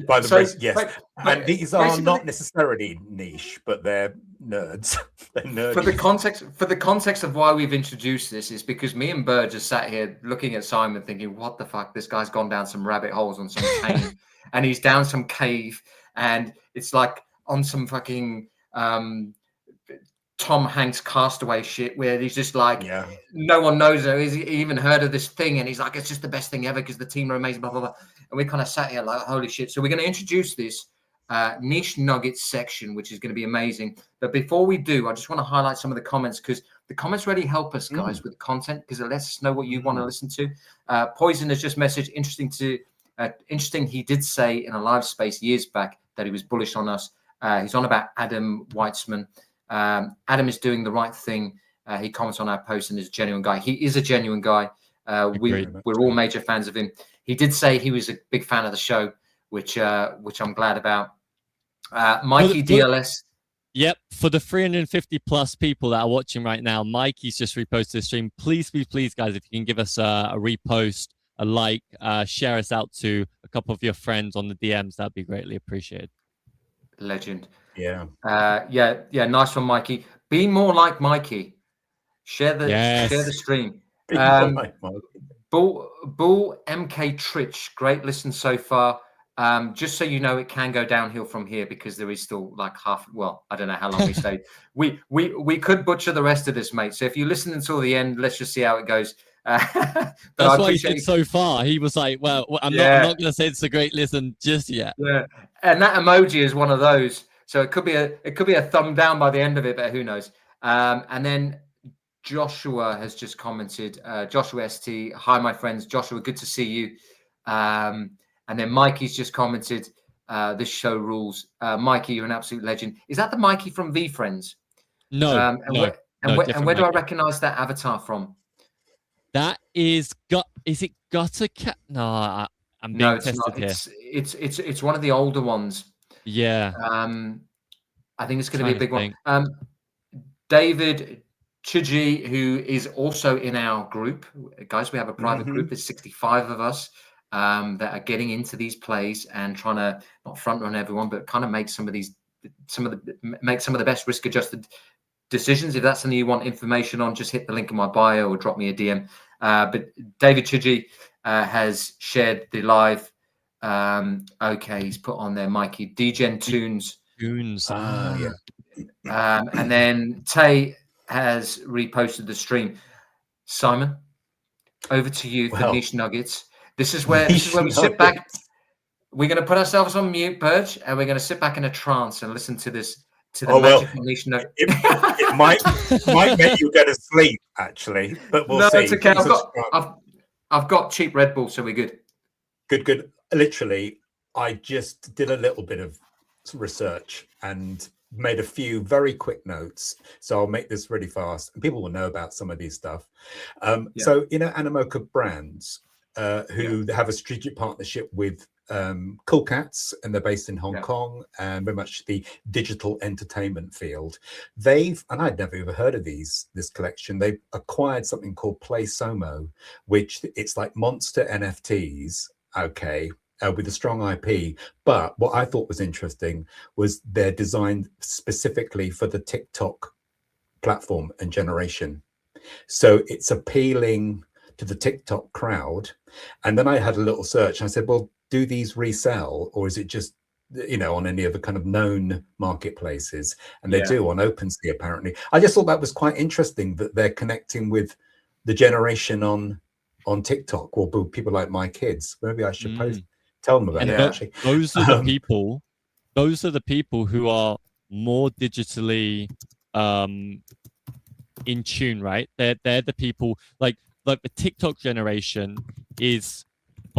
Speaker 2: By the yes,
Speaker 1: but
Speaker 2: and these are not necessarily niche, but they're nerds. They're nerdy.
Speaker 1: For the context of why we've introduced this is because me and Bird just sat here looking at Simon, thinking, "What the fuck? This guy's gone down some rabbit holes on some cave, and he's down some cave, and it's like on some fucking Tom Hanks Castaway shit, where he's just like, no one knows or he's even heard of this thing, and he's like, it's just the best thing ever because the team are amazing, blah blah blah." And we kind of sat here like, holy shit. So we're going to introduce this niche nuggets section, which is going to be amazing. But before we do, I just want to highlight some of the comments, because the comments really help us, guys, with content, because it lets us know what you want to listen to. Poison has just messaged, interesting. He did say in a live space years back that he was bullish on us. He's on about Adam Weitzman. Adam is doing the right thing. He comments on our post and is a genuine guy. He is a genuine guy. We're all major fans of him. He did say he was a big fan of the show, which I'm glad about. Mikey DLS.
Speaker 3: Yep, for the 350 plus people that are watching right now, Mikey's just reposted the stream. Please, guys, if you can give us a repost, a like, share us out to a couple of your friends on the DMs, that'd be greatly appreciated.
Speaker 1: Legend.
Speaker 2: Yeah.
Speaker 1: Nice one, Mikey. Be more like Mikey. Share the stream. Bull MK Trich, great listen so far. Just so you know, it can go downhill from here because there is still like I don't know how long we stayed. We could butcher the rest of this, mate. So if you listen until the end, let's just see how it goes.
Speaker 3: That's why he said so far. He was like, well, I'm not going to say it's a great listen just yet.
Speaker 1: Yeah, and that emoji is one of those. So it could be a thumb down by the end of it, but who knows? And then Joshua has just commented. Joshua ST, hi my friends. Joshua, good to see you. And then Mikey's just commented, this show rules. Mikey, you're an absolute legend. Is that the Mikey from V Friends?
Speaker 3: No.
Speaker 1: Where do I recognize that avatar from?
Speaker 3: That is it Gutter Cat? No, I'm being tested here.
Speaker 1: It's one of the older ones.
Speaker 3: Yeah.
Speaker 1: I think it's going to be a big one. David Chiji, who is also in our group, guys. We have a private group. There's 65 of us that are getting into these plays and trying to not front run everyone, but kind of make some of the best risk adjusted decisions. If that's something you want information on, just hit the link in my bio or drop me a DM. But David Chiji has shared the live. Okay, he's put on there, Mikey Degen Tunes.
Speaker 2: Yeah.
Speaker 1: And then Tay has reposted the stream. Simon, over to you for niche nuggets. This is where we sit back. We're going to put ourselves on mute, Burge, and we're going to sit back in a trance and listen to this. Magical niche nugget.
Speaker 2: It might make you go to sleep, actually, but we'll see.
Speaker 1: It's okay. I've got cheap Red Bull, so we're good.
Speaker 2: Good. Literally, I just did a little bit of research and made a few very quick notes, so I'll make this really fast and people will know about some of these stuff. So Animoca Brands, who have a strategic partnership with Cool Cats, and they're based in Hong Kong and very much the digital entertainment field. And I'd never even heard of this collection. They acquired something called Play Somo, which it's like monster NFTs, with a strong IP. But what I thought was interesting was they're designed specifically for the TikTok platform and generation. So it's appealing to the TikTok crowd. And then I had a little search and I said, well, do these resell, or is it just, on any of the kind of known marketplaces? And they do on OpenSea, apparently. I just thought that was quite interesting that they're connecting with the generation on TikTok, or people like my kids. Maybe I should tell them about it, actually.
Speaker 3: Those are the people who are more digitally in tune, right? They're the people like the TikTok generation is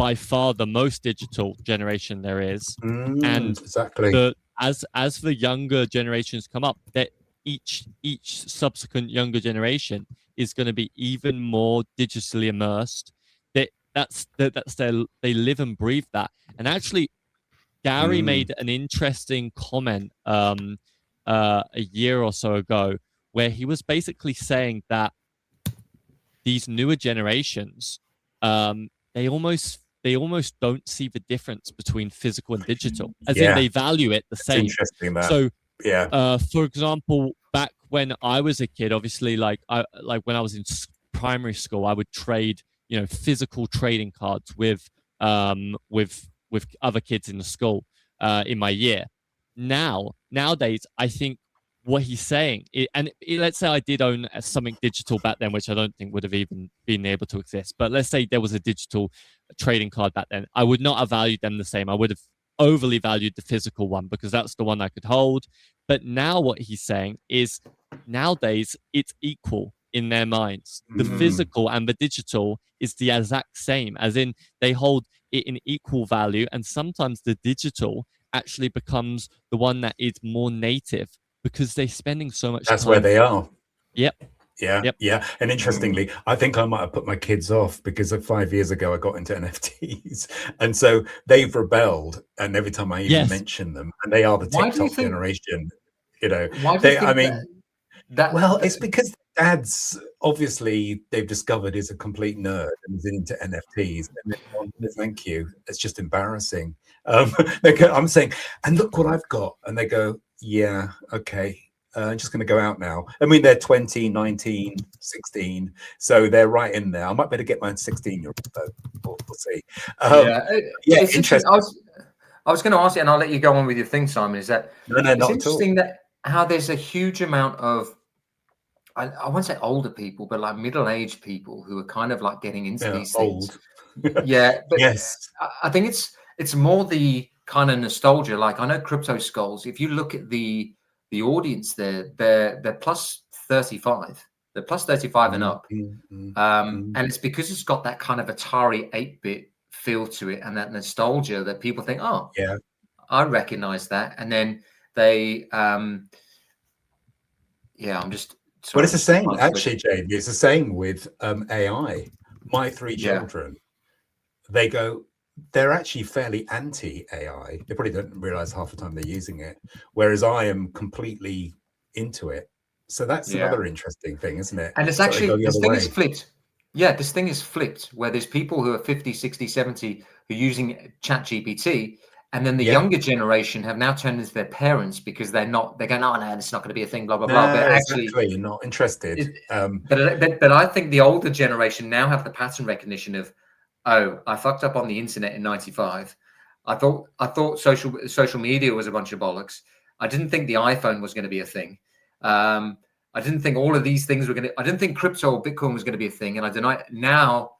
Speaker 3: by far the most digital generation there is, and
Speaker 2: exactly.
Speaker 3: As the younger generations come up, that each subsequent younger generation is going to be even more digitally immersed. That's they live and breathe that. And actually, Gary made an interesting comment a year or so ago, where he was basically saying that these newer generations, they almost don't see the difference between physical and digital, as in they value it the same.
Speaker 2: Interesting, that.
Speaker 3: So,
Speaker 2: yeah.
Speaker 3: For example, back when I was a kid, obviously, like when I was in primary school, I would trade, physical trading cards with other kids in the school in my year. Nowadays, I think what he's saying, let's say I did own something digital back then, which I don't think would have even been able to exist. But let's say there was a digital trading card back then. I would not have valued them the same. I would have overly valued the physical one because that's the one I could hold. But now what he's saying is nowadays it's equal in their minds. The physical and the digital is the exact same, as in they hold it in equal value. And sometimes the digital actually becomes the one that is more native, because they're spending so much time.
Speaker 2: That's where they are.
Speaker 3: Yep.
Speaker 2: Yeah.
Speaker 3: Yep.
Speaker 2: Yeah. And interestingly, I think I might have put my kids off because 5 years ago I got into NFTs. And so they've rebelled. And every time I even mention them, and they are the TikTok generation,
Speaker 1: Why do you think that?
Speaker 2: Well, it's because dads, obviously, they've discovered is a complete nerd and is into NFTs. And thank you. It's just embarrassing. I'm saying, and look what I've got. And they go, yeah, okay. I'm just going to go out now. I mean, they're 20, 19, 16. So they're right in there. I might better get my 16-year-old, though. We'll see.
Speaker 1: It's interesting. I was going to ask you, and I'll let you go on with your thing, Simon, is that it's interesting that how there's a huge amount of, I won't say older people, but like middle-aged people who are kind of like getting into these things. But
Speaker 2: yes.
Speaker 1: I think it's more the kind of nostalgia. Like I know Crypto Skulls, if you look at the audience there, they're plus 35. They're plus 35 and up. And it's because it's got that kind of Atari 8-bit feel to it and that nostalgia that people think, oh, yeah, I recognize that. And then they, I'm just.
Speaker 2: But it's the same, actually, Jayden. It's the same with AI. My 3 children, they're actually fairly anti-AI. They probably don't realize half the time they're using it, whereas I am completely into it. So that's another interesting thing, isn't it?
Speaker 1: And it's actually, this thing is flipped. Yeah, this thing is flipped, where there's people who are 50, 60, 70 who are using ChatGPT, and then the younger generation have now turned into their parents because they're going, oh, no, it's not going to be a thing, blah, blah, blah. But actually,
Speaker 2: you're not interested.
Speaker 1: But I think the older generation now have the pattern recognition of, oh, I fucked up on the internet in 95. I thought social media was a bunch of bollocks. I didn't think the iPhone was going to be a thing. I didn't think all of these things were going to, I didn't think crypto or Bitcoin was going to be a thing. And I deny now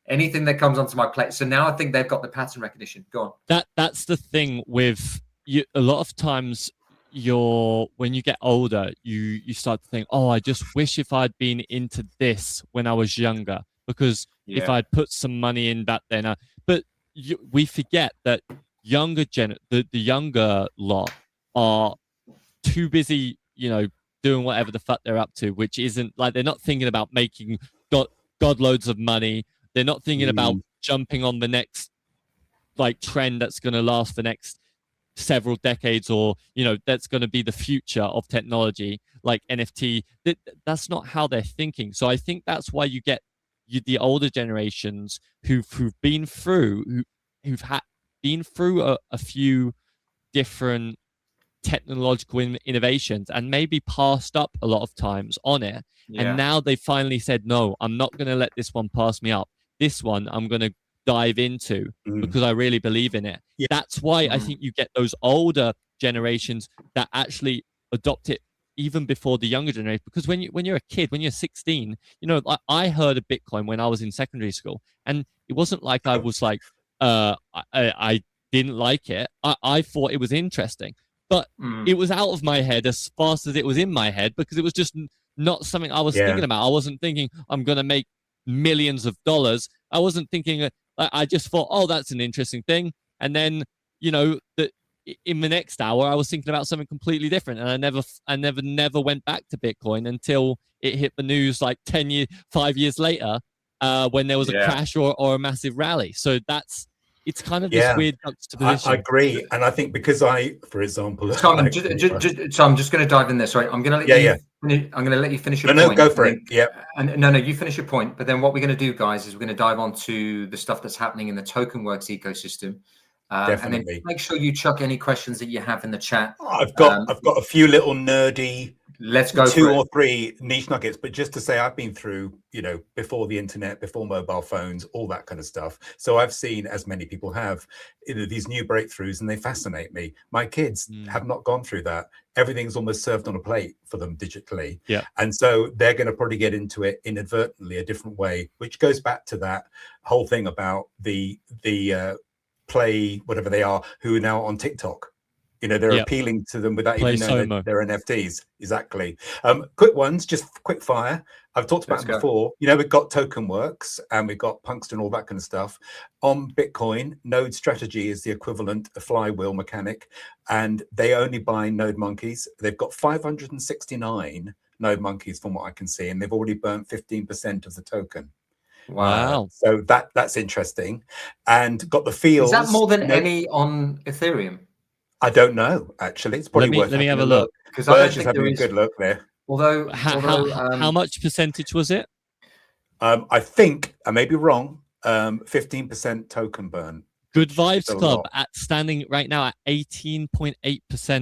Speaker 1: anything that comes onto my plate. So now I think they've got the pattern recognition. Go on.
Speaker 3: That's the thing with you. A lot of times when you get older, you start to think, oh, I just wish if I'd been into this when I was younger, because if I'd put some money in back then, but we forget that the younger lot are too busy, doing whatever the fuck they're up to, which isn't like, they're not thinking about making God loads of money. They're not thinking about jumping on the next like trend that's going to last the next several decades, or that's going to be the future of technology, like NFT. That's not how they're thinking. So I think that's why you get the older generations who've been through a few different technological innovations and maybe passed up a lot of times on it, and now they finally said, no, I'm not going to let this one pass me up. This one I'm going to dive into because I really believe in it. That's why I think you get those older generations that actually adopt it even before the younger generation. Because when you're a kid, when you're 16, I heard of Bitcoin when I was in secondary school, and it wasn't like I was like I didn't like it. I thought it was interesting, but it was out of my head as fast as it was in my head, because it was just not something I was thinking about. I wasn't thinking I'm going to make millions of dollars. I wasn't thinking I just thought, oh, that's an interesting thing. And then, you know, in the next hour, I was thinking about something completely different, and I never went back to Bitcoin until it hit the news like 5 years later, when there was a crash or a massive rally. So it's kind of this weird juxtaposition.
Speaker 2: I agree, and I think because for example,
Speaker 1: so I'm just going to dive in there. Sorry, I'm going to let you. I'm going to let you finish your point.
Speaker 2: No, go for it. Yeah.
Speaker 1: And no, you finish your point. But then what we're going to do, guys, is we're going to dive onto the stuff that's happening in the TokenWorks ecosystem. And then make sure you chuck any questions that you have in the chat.
Speaker 2: I've got a few little nerdy,
Speaker 1: let's go
Speaker 2: 2 or 3 niche nuggets, but just to say, I've been through, you know, before the internet, before mobile phones, all that kind of stuff. So I've seen, as many people have, you know, these new breakthroughs, and they fascinate me. My kids have not gone through that. Everything's almost served on a plate for them digitally.
Speaker 3: Yeah.
Speaker 2: And so they're going to probably get into it inadvertently a different way, which goes back to that whole thing about the play, whatever they are, who are now on TikTok. You know, they're appealing to them without even knowing that they're NFTs. Exactly. Quick ones, just quick fire. I've talked about it before. You know, we've got TokenWorks and we've got Punxsutawn, all that kind of stuff. On Bitcoin, Node Strategy is the equivalent, a flywheel mechanic, and they only buy node monkeys. They've got 569 node monkeys from what I can see, and they've already burnt 15% of the token.
Speaker 3: Wow.
Speaker 2: So that's interesting. And got the fields.
Speaker 1: Is that more than any on Ethereum?
Speaker 2: I don't know, actually. It's probably worth
Speaker 3: let me have a look.
Speaker 1: Because
Speaker 2: I'm just having a good look there.
Speaker 1: Although
Speaker 3: how much percentage was it?
Speaker 2: I think, I may be wrong, 15% token burn.
Speaker 3: Good Vibes Club standing right now at 18.8%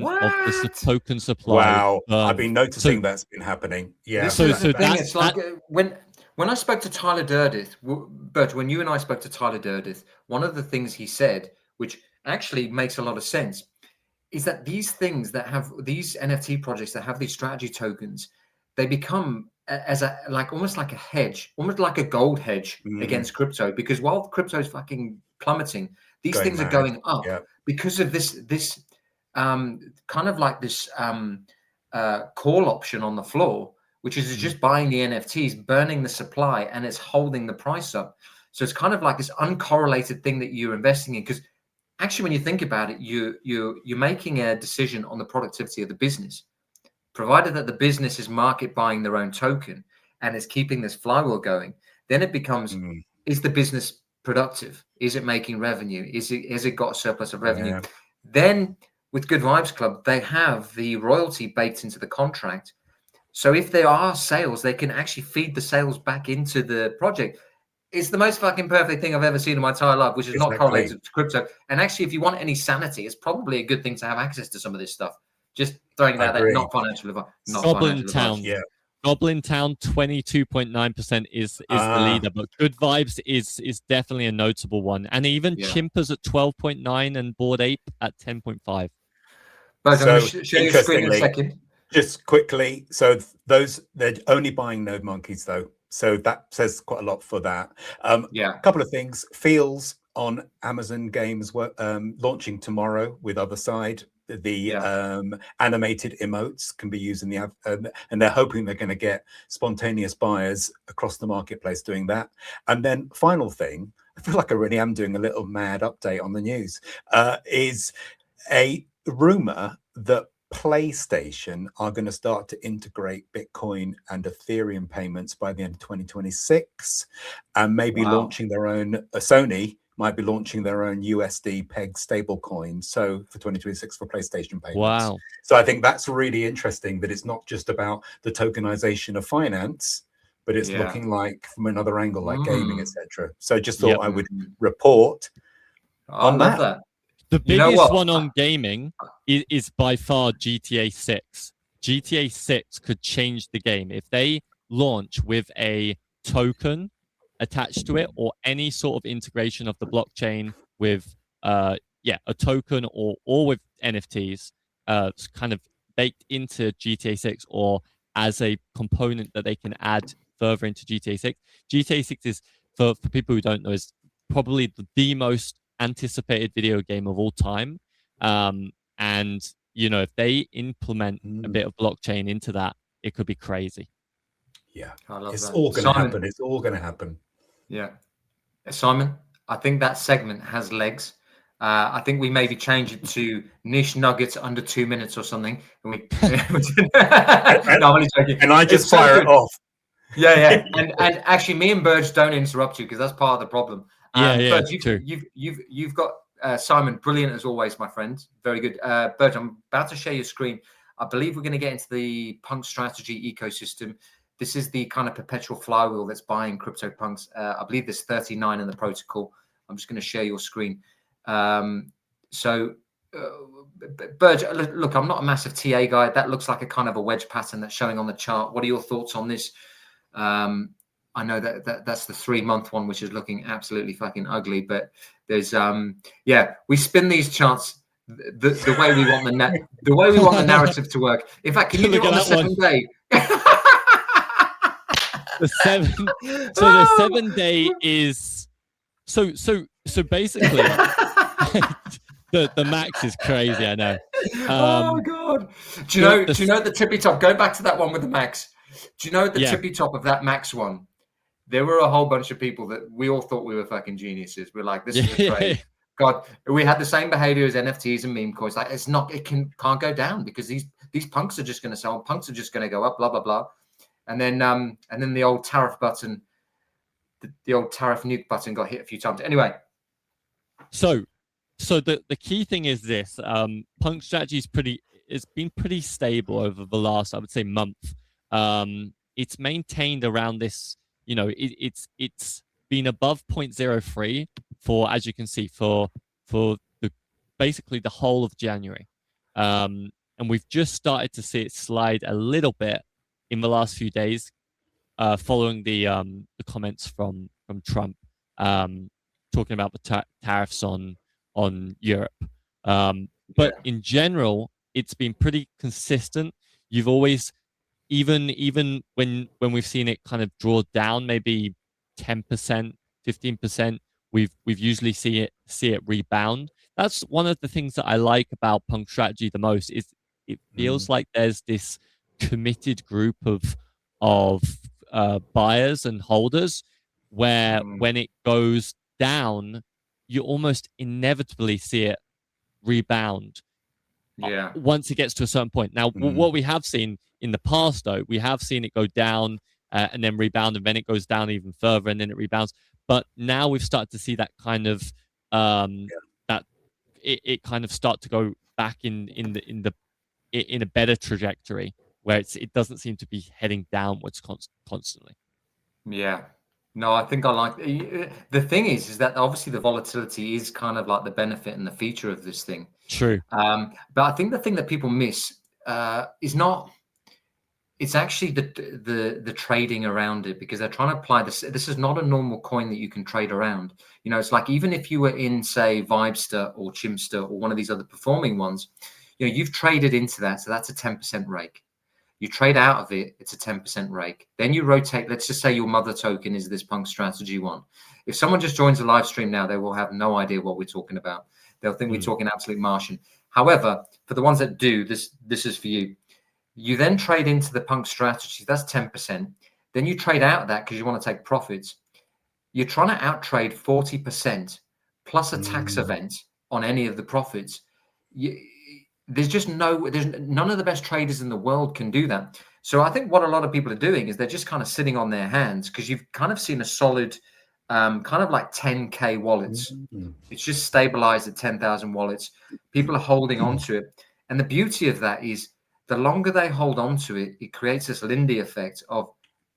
Speaker 3: of the token supply.
Speaker 2: Wow. I've been noticing that's been happening. Yeah.
Speaker 1: It's like when I spoke to Tyler Durdith, Bert, when you and I spoke to Tyler Durdith, one of the things he said, which actually makes a lot of sense, is that these things that have these NFT projects that have these strategy tokens, they become as almost like a hedge, almost like a gold hedge against crypto. Because while crypto is fucking plummeting, these things are going up because of this kind of like this call option on the floor, which is just buying the NFTs, burning the supply, and it's holding the price up. So it's kind of like this uncorrelated thing that you're investing in, because actually, when you think about it, you're making a decision on the productivity of the business, provided that the business is market buying their own token and is keeping this flywheel going. Then it becomes: is the business productive? Is it making revenue? Has it got a surplus of revenue?
Speaker 2: Yeah.
Speaker 1: Then with Good Vibes Club, they have the royalty baked into the contract. So if there are sales, they can actually feed the sales back into the project. It's the most fucking perfect thing I've ever seen in my entire life, which is not correlated to crypto. And actually, if you want any sanity, it's probably a good thing to have access to some of this stuff. Just throwing that out there, not financial advice.
Speaker 3: Goblin Town, Goblin Town, 22.9% is the leader, but Good Vibes is definitely a notable one. And even Chimpers at 12.9 and Bored Ape at 10.5.
Speaker 1: But I'm going to share your screen in a second.
Speaker 2: Just quickly, so they're only buying node monkeys though. So that says quite a lot for that. A couple of things. Feels on Amazon Games launching tomorrow with Other Side. The animated emotes can be used in the and they're hoping they're going to get spontaneous buyers across the marketplace doing that. And then final thing, I feel like I really am doing a little mad update on the news, is a rumor that PlayStation are going to start to integrate Bitcoin and Ethereum payments by the end of 2026, and maybe launching their own. Sony might be launching their own USD peg stablecoin. So for 2026 for PlayStation payments.
Speaker 3: Wow!
Speaker 2: So I think that's really interesting that it's not just about the tokenization of finance, but it's looking like from another angle, like gaming, etc. So just thought I would report on that.
Speaker 3: The biggest one on gaming is by far GTA 6. GTA 6 could change the game. If they launch with a token attached to it or any sort of integration of the blockchain with a token or with NFTs kind of baked into GTA 6 or as a component that they can add further into GTA 6. GTA 6 is, for people who don't know, is probably the most anticipated video game of all time, and you know, if they implement a bit of blockchain into that, it could be crazy.
Speaker 2: It's all going to happen. It's all going to happen.
Speaker 1: Yeah. Simon, I think that segment has legs. I think we maybe change it to niche nuggets under 2 minutes or something. And we, no, I'm only joking.
Speaker 2: And I just fire it off.
Speaker 1: Yeah. And actually, me and Burge don't interrupt you because that's part of the problem. Burge, you've got Simon, brilliant as always, my friend. Very good. Burge, I'm about to share your screen. I believe we're going to get into the punk strategy ecosystem. This is the kind of perpetual flywheel that's buying CryptoPunks. I believe there's 39 in the protocol. I'm just going to share your screen. So, Burge, look, I'm not a massive TA guy. That looks like a kind of a wedge pattern that's showing on the chart. What are your thoughts on this? I know that's the 3-month one, which is looking absolutely fucking ugly. But there's, we spin these charts the way we want the way we want the narrative to work. In fact, can you do it on the 7 day?
Speaker 3: The 7 day is so basically the max is crazy. I know.
Speaker 1: Oh god! Do you know the tippy top? Go back to that one with the max. Do you know at the tippy top of that max one? There were a whole bunch of people that we all thought we were fucking geniuses. We're like, this is a trade. God, we had the same behavior as NFTs and meme coins. Like, it's not, it can't go down because these punks are just going to sell. Punks are just going to go up. Blah blah blah. And then the old tariff button, the old tariff nuke button got hit a few times. Anyway,
Speaker 3: so the key thing is this: punk strategy it's been pretty stable over the last, I would say, month. It's maintained around this. You know, it's been above 0.03 for, as you can see, for basically the whole of January, and we've just started to see it slide a little bit in the last few days, following the comments from Trump, talking about the tariffs on Europe. But in general, it's been pretty consistent. You've always, even when we've seen it kind of draw down, maybe 10%, 15%, we've usually see it rebound. That's one of the things that I like about punk strategy the most. Is it feels like there's this committed group of buyers and holders where when it goes down, you almost inevitably see it rebound once it gets to a certain point. Now, what we have seen in the past, though, we have seen it go down and then rebound, and then it goes down even further, and then it rebounds. But now we've started to see that kind of that it kind of start to go back in a better trajectory, where it doesn't seem to be heading downwards constantly.
Speaker 1: Yeah. No, I think I like the thing is that obviously the volatility is kind of like the benefit and the feature of this thing.
Speaker 3: True.
Speaker 1: But I think the thing that people miss is not. It's actually the trading around it, because they're trying to apply this. This is not a normal coin that you can trade around. You know, it's like even if you were in, say, Vibester or Chimster or one of these other performing ones, you know, you've traded into that, so that's a 10% rake. You trade out of it, it's a 10% rake. Then you rotate. Let's just say your mother token is this punk strategy one. If someone just joins the live stream now, they will have no idea what we're talking about. They'll think we're talking absolute Martian. However, for the ones that do, this is for you. You then trade into the punk strategy. That's 10%. Then you trade out of that because you want to take profits. You're trying to outtrade 40% plus a tax event on any of the profits. There's none of the best traders in the world can do that. So I think what a lot of people are doing is they're just kind of sitting on their hands, because you've kind of seen a solid kind of like 10K wallets. It's just stabilized at 10,000 wallets. People are holding on to it. And the beauty of that is the longer they hold on to it, it creates this Lindy effect of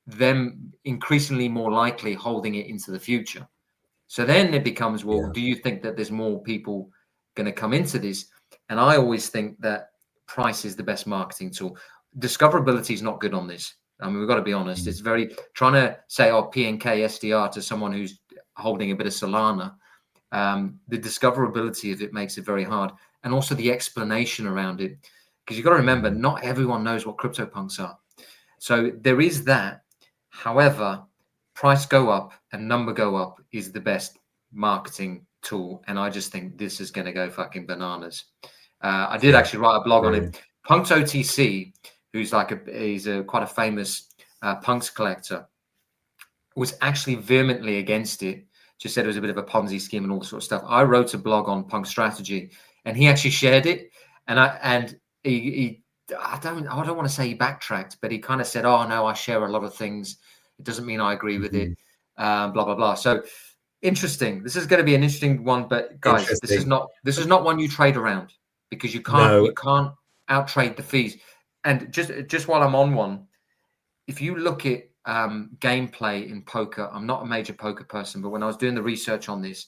Speaker 1: them increasingly more likely holding it into the future. So then it becomes, well, do you think that there's more people going to come into this? And I always think that price is the best marketing tool. Discoverability is not good on this. I mean, we've got to be honest. It's very trying to say, PNKSTR to someone who's holding a bit of Solana. The discoverability of it makes it very hard. And also the explanation around it. Because you've got to remember, not everyone knows what CryptoPunks are. So there is that. However, price go up and number go up is the best marketing tool. And I just think this is going to go fucking bananas. I did actually write a blog on it. Punks OTC, who's he's quite a famous punks collector, was actually vehemently against it, just said it was a bit of a Ponzi scheme and all sort of stuff. I wrote a blog on Punk Strategy, and he actually shared it, and he I don't want to say he backtracked, but he kind of said, "Oh no, I share a lot of things. It doesn't mean I agree with it." Blah blah blah. So interesting. This is going to be an interesting one, but guys, this is not one you trade around, because you can't out trade the fees. And just while I'm on one, if you look at gameplay in poker, I'm not a major poker person, but when I was doing the research on this,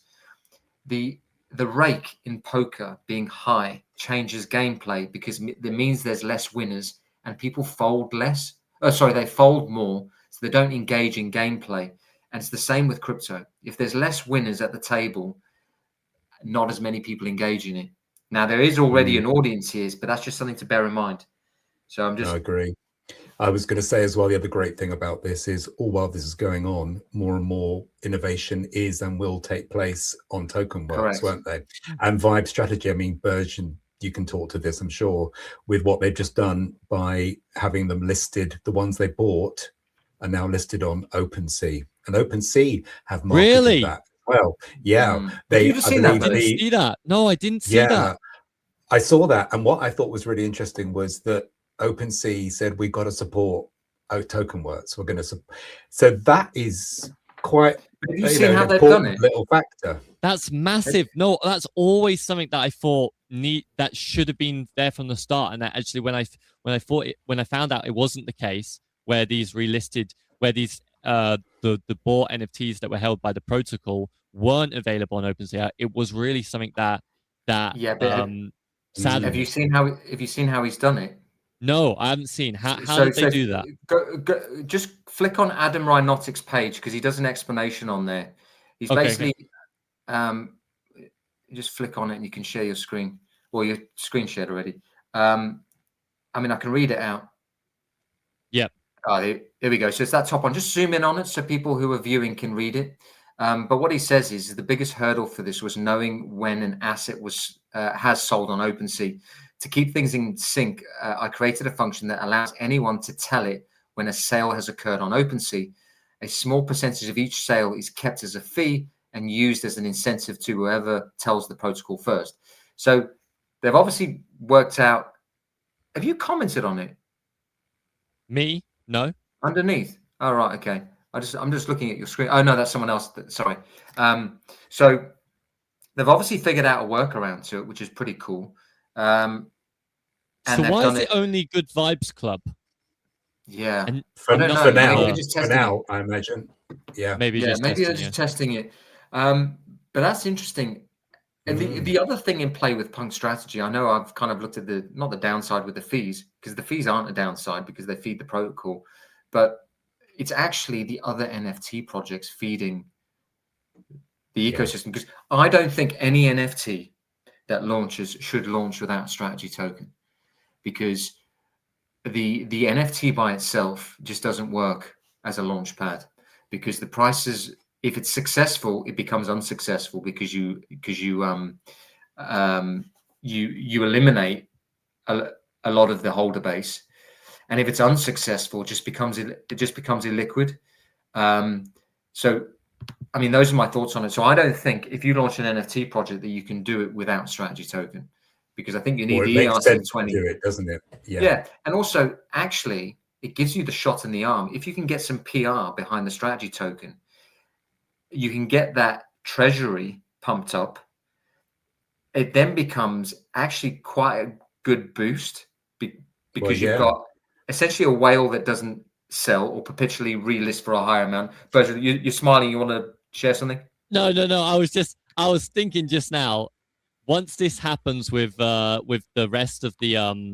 Speaker 1: the rake in poker being high changes gameplay, because it means there's less winners and people fold less. Oh, sorry, they fold more, so they don't engage in gameplay. And it's the same with crypto. If there's less winners at the table, not as many people engage in it. Now, there is already an audience here, but that's just something to bear in mind. So I
Speaker 2: agree. I was going to say as well, the other great thing about this is, all while this is going on, more and more innovation is and will take place on token works, won't they? And Vibe Strategy, I mean, Bergen, you can talk to this, I'm sure, with what they've just done by having them listed. The ones they bought are now listed on OpenSea, and OpenSea have marketed that. Well, yeah.
Speaker 1: Have you seen that?
Speaker 3: I didn't see that. No, I didn't see that.
Speaker 2: I saw that, and what I thought was really interesting was that OpenSea said, we got to support token works. We're going to so that is quite
Speaker 1: how they've done it?
Speaker 2: Little factor.
Speaker 3: That's massive. No, that's always something that I thought that should have been there from the start. And that actually, when I found out it wasn't the case, where these relisted, where these the bought NFTs that were held by the protocol weren't available on OpenSea, it was really something that sadly.
Speaker 1: Have you seen how he's done it?
Speaker 3: No, I haven't seen. How did they do that?
Speaker 1: Go, just flick on Adam Rhinotic's page, because he does an explanation on there. He's basically, just flick on it and you can share your screen, or your screen shared already. I mean, I can read it out.
Speaker 3: Yep.
Speaker 1: Oh, here we go. So it's that top one. Just zoom in on it so people who are viewing can read it. But what he says is the biggest hurdle for this was knowing when an asset has sold on OpenSea. To keep things in sync, I created a function that allows anyone to tell it when a sale has occurred on OpenSea. A small percentage of each sale is kept as a fee and used as an incentive to whoever tells the protocol first. So they've obviously worked out. Have you commented on it?
Speaker 3: Me? No.
Speaker 1: Underneath. Oh, right. Okay. I'm just looking at your screen. Oh no, that's someone else. Sorry. So they've obviously figured out a workaround to it, which is pretty cool.
Speaker 3: So why is it only Good Vibes Club?
Speaker 1: Yeah.
Speaker 3: And
Speaker 2: for now, I imagine. Yeah.
Speaker 3: Maybe they're
Speaker 1: just testing it. But that's interesting. And the other thing in play with Punk Strategy, I know I've kind of looked at not the downside with the fees, because the fees aren't a downside because they feed the protocol, but it's actually the other NFT projects feeding the ecosystem. Because I don't think any NFT that launches should launch without strategy token, because the NFT by itself just doesn't work as a launch pad, because the prices, if it's successful, it becomes unsuccessful because you eliminate a lot of the holder base, and if it's unsuccessful, it just becomes illiquid. So I mean, those are my thoughts on it. So I don't think if you launch an NFT project that you can do it without strategy token, because I think you need the ERC20.
Speaker 2: Do it, doesn't it?
Speaker 1: Yeah. And also, actually, it gives you the shot in the arm. If you can get some PR behind the strategy token, you can get that treasury pumped up. It then becomes actually quite a good boost because you've got essentially a whale that doesn't sell or perpetually relist for a higher amount. But you're smiling. You want to share something?
Speaker 3: No. I was thinking just now. Once this happens with the rest of the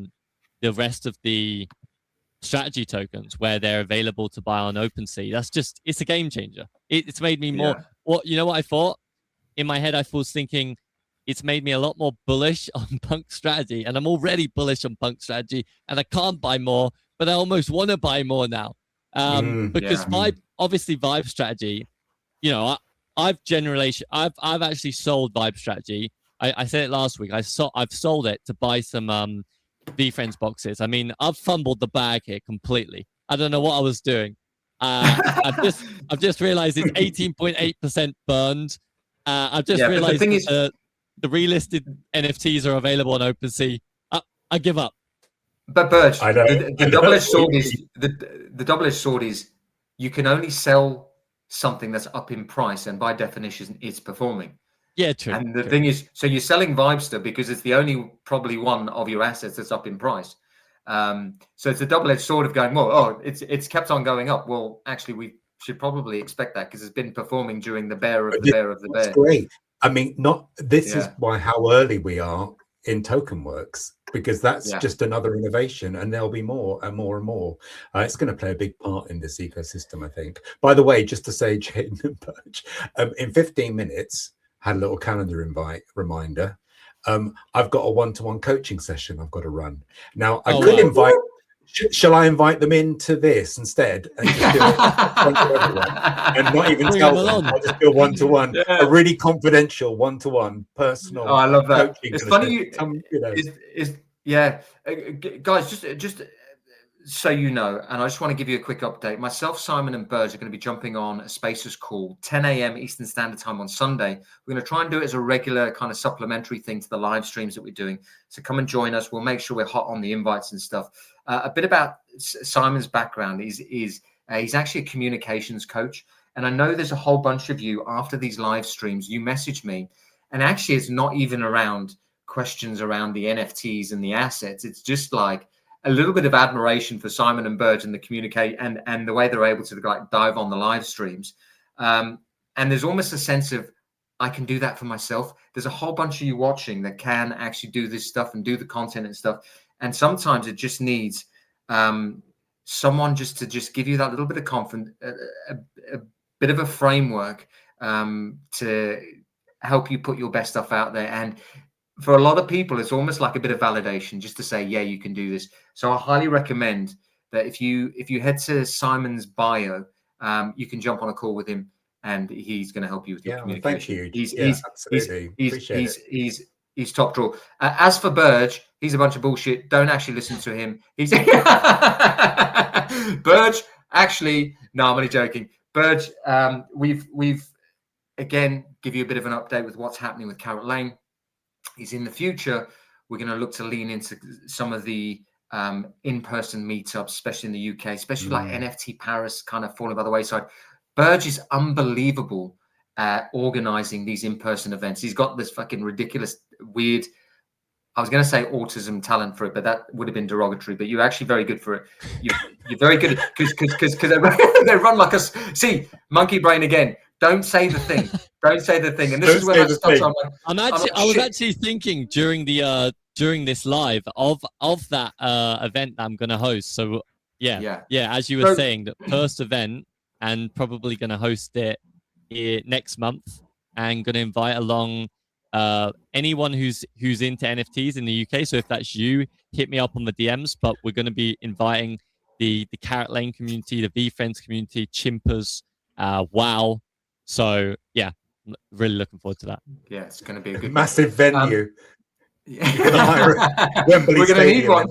Speaker 3: strategy tokens, where they're available to buy on OpenSea, it's a game changer. It's made me more. What I thought in my head? I was thinking it's made me a lot more bullish on Punk Strategy, and I'm already bullish on Punk Strategy, and I can't buy more, but I almost want to buy more now because Vibe Strategy. I've actually sold Vibe Strategy. I said it last week. I've sold it to buy some VFriends boxes. I mean, I've fumbled the bag here completely. I don't know what I was doing. I've just realized it's 18.8% burned. I've just realized the relisted NFTs are available on OpenSea. I give up.
Speaker 1: But Burge, the double-edged sword is the double-edged sword is you can only sell something that's up in price, and by definition, it's performing.
Speaker 3: Yeah, true.
Speaker 1: And the thing is, so you're selling Vibester because it's the only probably one of your assets that's up in price. So it's a double-edged sword of going, well, it's kept on going up. Well, actually, we should probably expect that because it's been performing during the bear of the bear of the bear.
Speaker 2: That's great. I mean, this is why how early we are in token works, because that's just another innovation, and there'll be more and more and more. It's going to play a big part in this ecosystem, I think. By the way, just to say, Jayden and Burge, in 15 minutes, had a little calendar invite reminder. I've got a one-to-one coaching session I've got to run. Now, I could invite. Shall I invite them into this instead and just do it and not even tell them? I'll just do a one-to-one, a really confidential one-to-one, personal.
Speaker 1: Oh, I love that.
Speaker 2: Coaching
Speaker 1: It's funny, guys. Just so you know, and I just want to give you a quick update. Myself, Simon, and Burge are going to be jumping on a Spaces call 10 a.m. Eastern Standard Time on Sunday. We're going to try and do it as a regular kind of supplementary thing to the live streams that we're doing. So come and join us. We'll make sure we're hot on the invites and stuff. A bit about Simon's background is he's actually a communications coach. And I know there's a whole bunch of you after these live streams, you message me. And actually, it's not even around questions around the NFTs and the assets. It's just like a little bit of admiration for Simon and Burge and the communicate and the way they're able to like dive on the live streams. And there's almost a sense of, I can do that for myself. There's a whole bunch of you watching that can actually do this stuff and do the content and stuff. And sometimes it just needs someone just to give you that little bit of confidence, a bit of a framework to help you put your best stuff out there. And for a lot of people, it's almost like a bit of validation just to say, yeah, you can do this. So I highly recommend that if you head to Simon's bio, you can jump on a call with him and he's going to help you with your communication. Thank you. He's top draw. As for Burge, he's a bunch of bullshit. Don't actually listen to him. He's Burge. Actually, no, I'm only joking. Burge, we've again give you a bit of an update with what's happening with Carrot Lane. Is in the future, we're going to look to lean into some of the in-person meetups, especially in the UK, especially like NFT Paris kind of falling by the wayside. Burge is unbelievable at organizing these in-person events. He's got this fucking ridiculous, weird, I was going to say autism talent for it, but that would have been derogatory. But you're actually very good for it. You're very good because they run like us. See, monkey brain again. Don't say the thing. Don't say the thing. And this is where I start.
Speaker 3: I was actually thinking during this live of that event that I'm going to host. So yeah. As you were saying, the first event, and probably going to host it next month, and going to invite along anyone who's into NFTs in the UK. So if that's you, hit me up on the DMs. But we're going to be inviting the Carrot Lane community, the VFriends community, Chimpers, WoW. So yeah, really looking forward to that.
Speaker 1: Yeah, it's going to be a good
Speaker 2: massive venue.
Speaker 1: We're going to need one.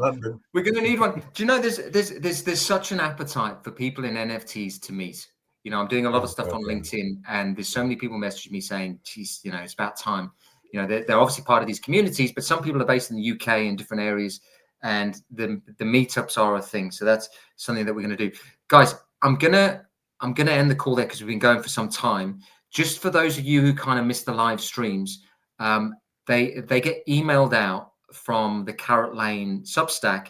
Speaker 1: We're going to need one. Do you know there's such an appetite for people in NFTs to meet. You know, I'm doing a lot of stuff on LinkedIn, and there's so many people messaging me saying, "Geez, you know, it's about time." You know, they're obviously part of these communities, but some people are based in the UK in different areas, and the meetups are a thing. So that's something that we're going to do, guys. I'm gonna end the call there because we've been going for some time. Just for those of you who kind of missed the live streams, they get emailed out from the Carrot Lane Substack,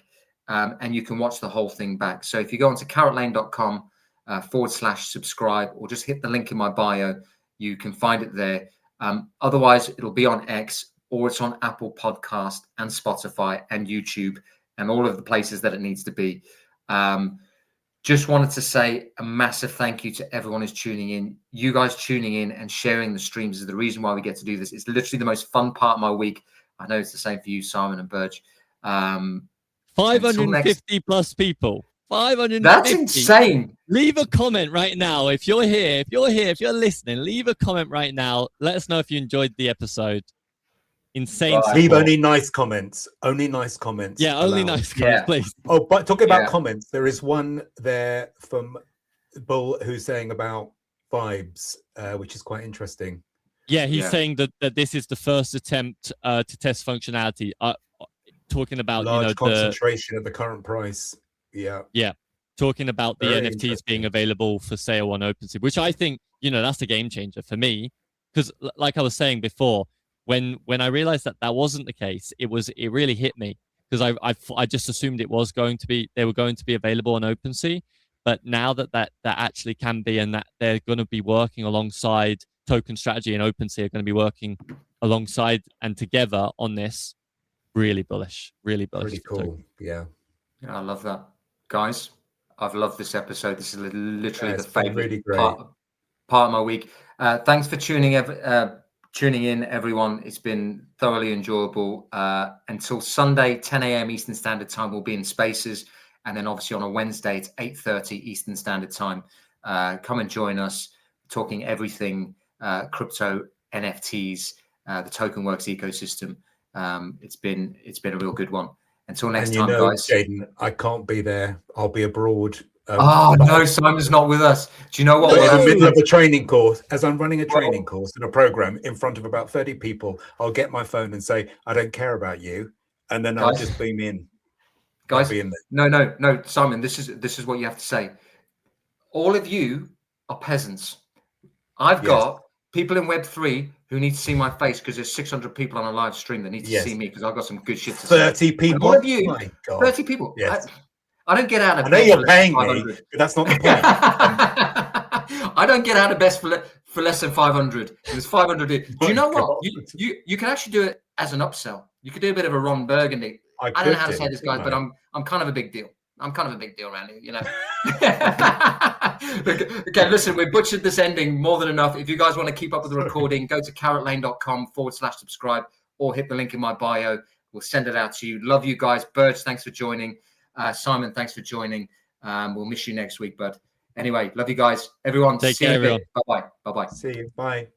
Speaker 1: and you can watch the whole thing back. So if you go onto carrotlane.com/subscribe, or just hit the link in my bio, you can find it there. Otherwise, it'll be on X, or it's on Apple Podcast and Spotify and YouTube and all of the places that it needs to be. Just wanted to say a massive thank you to everyone who's tuning in. You guys tuning in and sharing the streams is the reason why we get to do this. It's literally the most fun part of my week. I know it's the same for you, Simon and Burge.
Speaker 3: 550 plus people. 550.
Speaker 1: That's insane.
Speaker 3: Leave a comment right now. If you're here, if you're listening, leave a comment right now. Let us know if you enjoyed the episode. Insane.
Speaker 2: Leave only nice comments. Only nice comments.
Speaker 3: Yeah, only nice comments, please.
Speaker 2: Oh, but talking about comments, there is one there from Bull who's saying about vibes, which is quite interesting.
Speaker 3: Yeah, he's saying that this is the first attempt to test functionality. Talking about
Speaker 2: large concentration at the current price. Yeah.
Speaker 3: Talking about the
Speaker 2: Very
Speaker 3: NFTs being available for sale on OpenSea, which I think that's a game changer for me, because like I was saying before, when I realized that wasn't the case, it really hit me, because I just assumed they were going to be available on OpenSea, but now that actually can be, and that they're going to be working alongside Token Strategy and OpenSea are going to be working alongside and together on this. Really bullish. Really
Speaker 2: cool. Yeah,
Speaker 1: I love that, guys. I've loved this episode. This is literally the favorite
Speaker 2: really great
Speaker 1: part of my week. Thanks for tuning in, everyone. It's been thoroughly enjoyable. Until Sunday, 10 a.m. Eastern Standard Time, we'll be in Spaces, and then obviously on a Wednesday, it's 8:30 Eastern Standard Time. Come and join us, talking everything crypto, NFTs, the TokenWorks ecosystem. It's been a real good one. Until next time, guys.
Speaker 2: Jayden, I can't be there. I'll be abroad.
Speaker 1: No, Simon's not with us. Do you know what?
Speaker 2: In the middle of a training course, as I'm running a training course and a program in front of about 30 people, I'll get my phone and say, I don't care about you. And then I'll just beam in.
Speaker 1: Guys, no, Simon, this is what you have to say. All of you are peasants. I've got people in Web3 who need to see my face, because there's 600 people on a live stream that need to see me, because I've got some good shit to say.
Speaker 2: 30 people?
Speaker 1: And all of you,
Speaker 2: my God.
Speaker 1: 30 people. Yes. I don't get out of
Speaker 2: bed. I know you're paying me, but that's not the point.
Speaker 1: I don't get out of bed for less than 500. There's 500. Do you know what? You can actually do it as an upsell. You could do a bit of a Ron Burgundy. I don't know how to say this, guys, but I'm kind of a big deal. I'm kind of a big deal around here, Okay, listen, we butchered this ending more than enough. If you guys want to keep up with the recording, go to carrotlane.com/subscribe, or hit the link in my bio. We'll send it out to you. Love you guys. Birds, thanks for joining. Simon, thanks for joining. We'll miss you next week, bud. Anyway, love you guys. Everyone,
Speaker 3: take care, everyone.
Speaker 1: Bye-bye. Bye-bye.
Speaker 2: See you. Bye.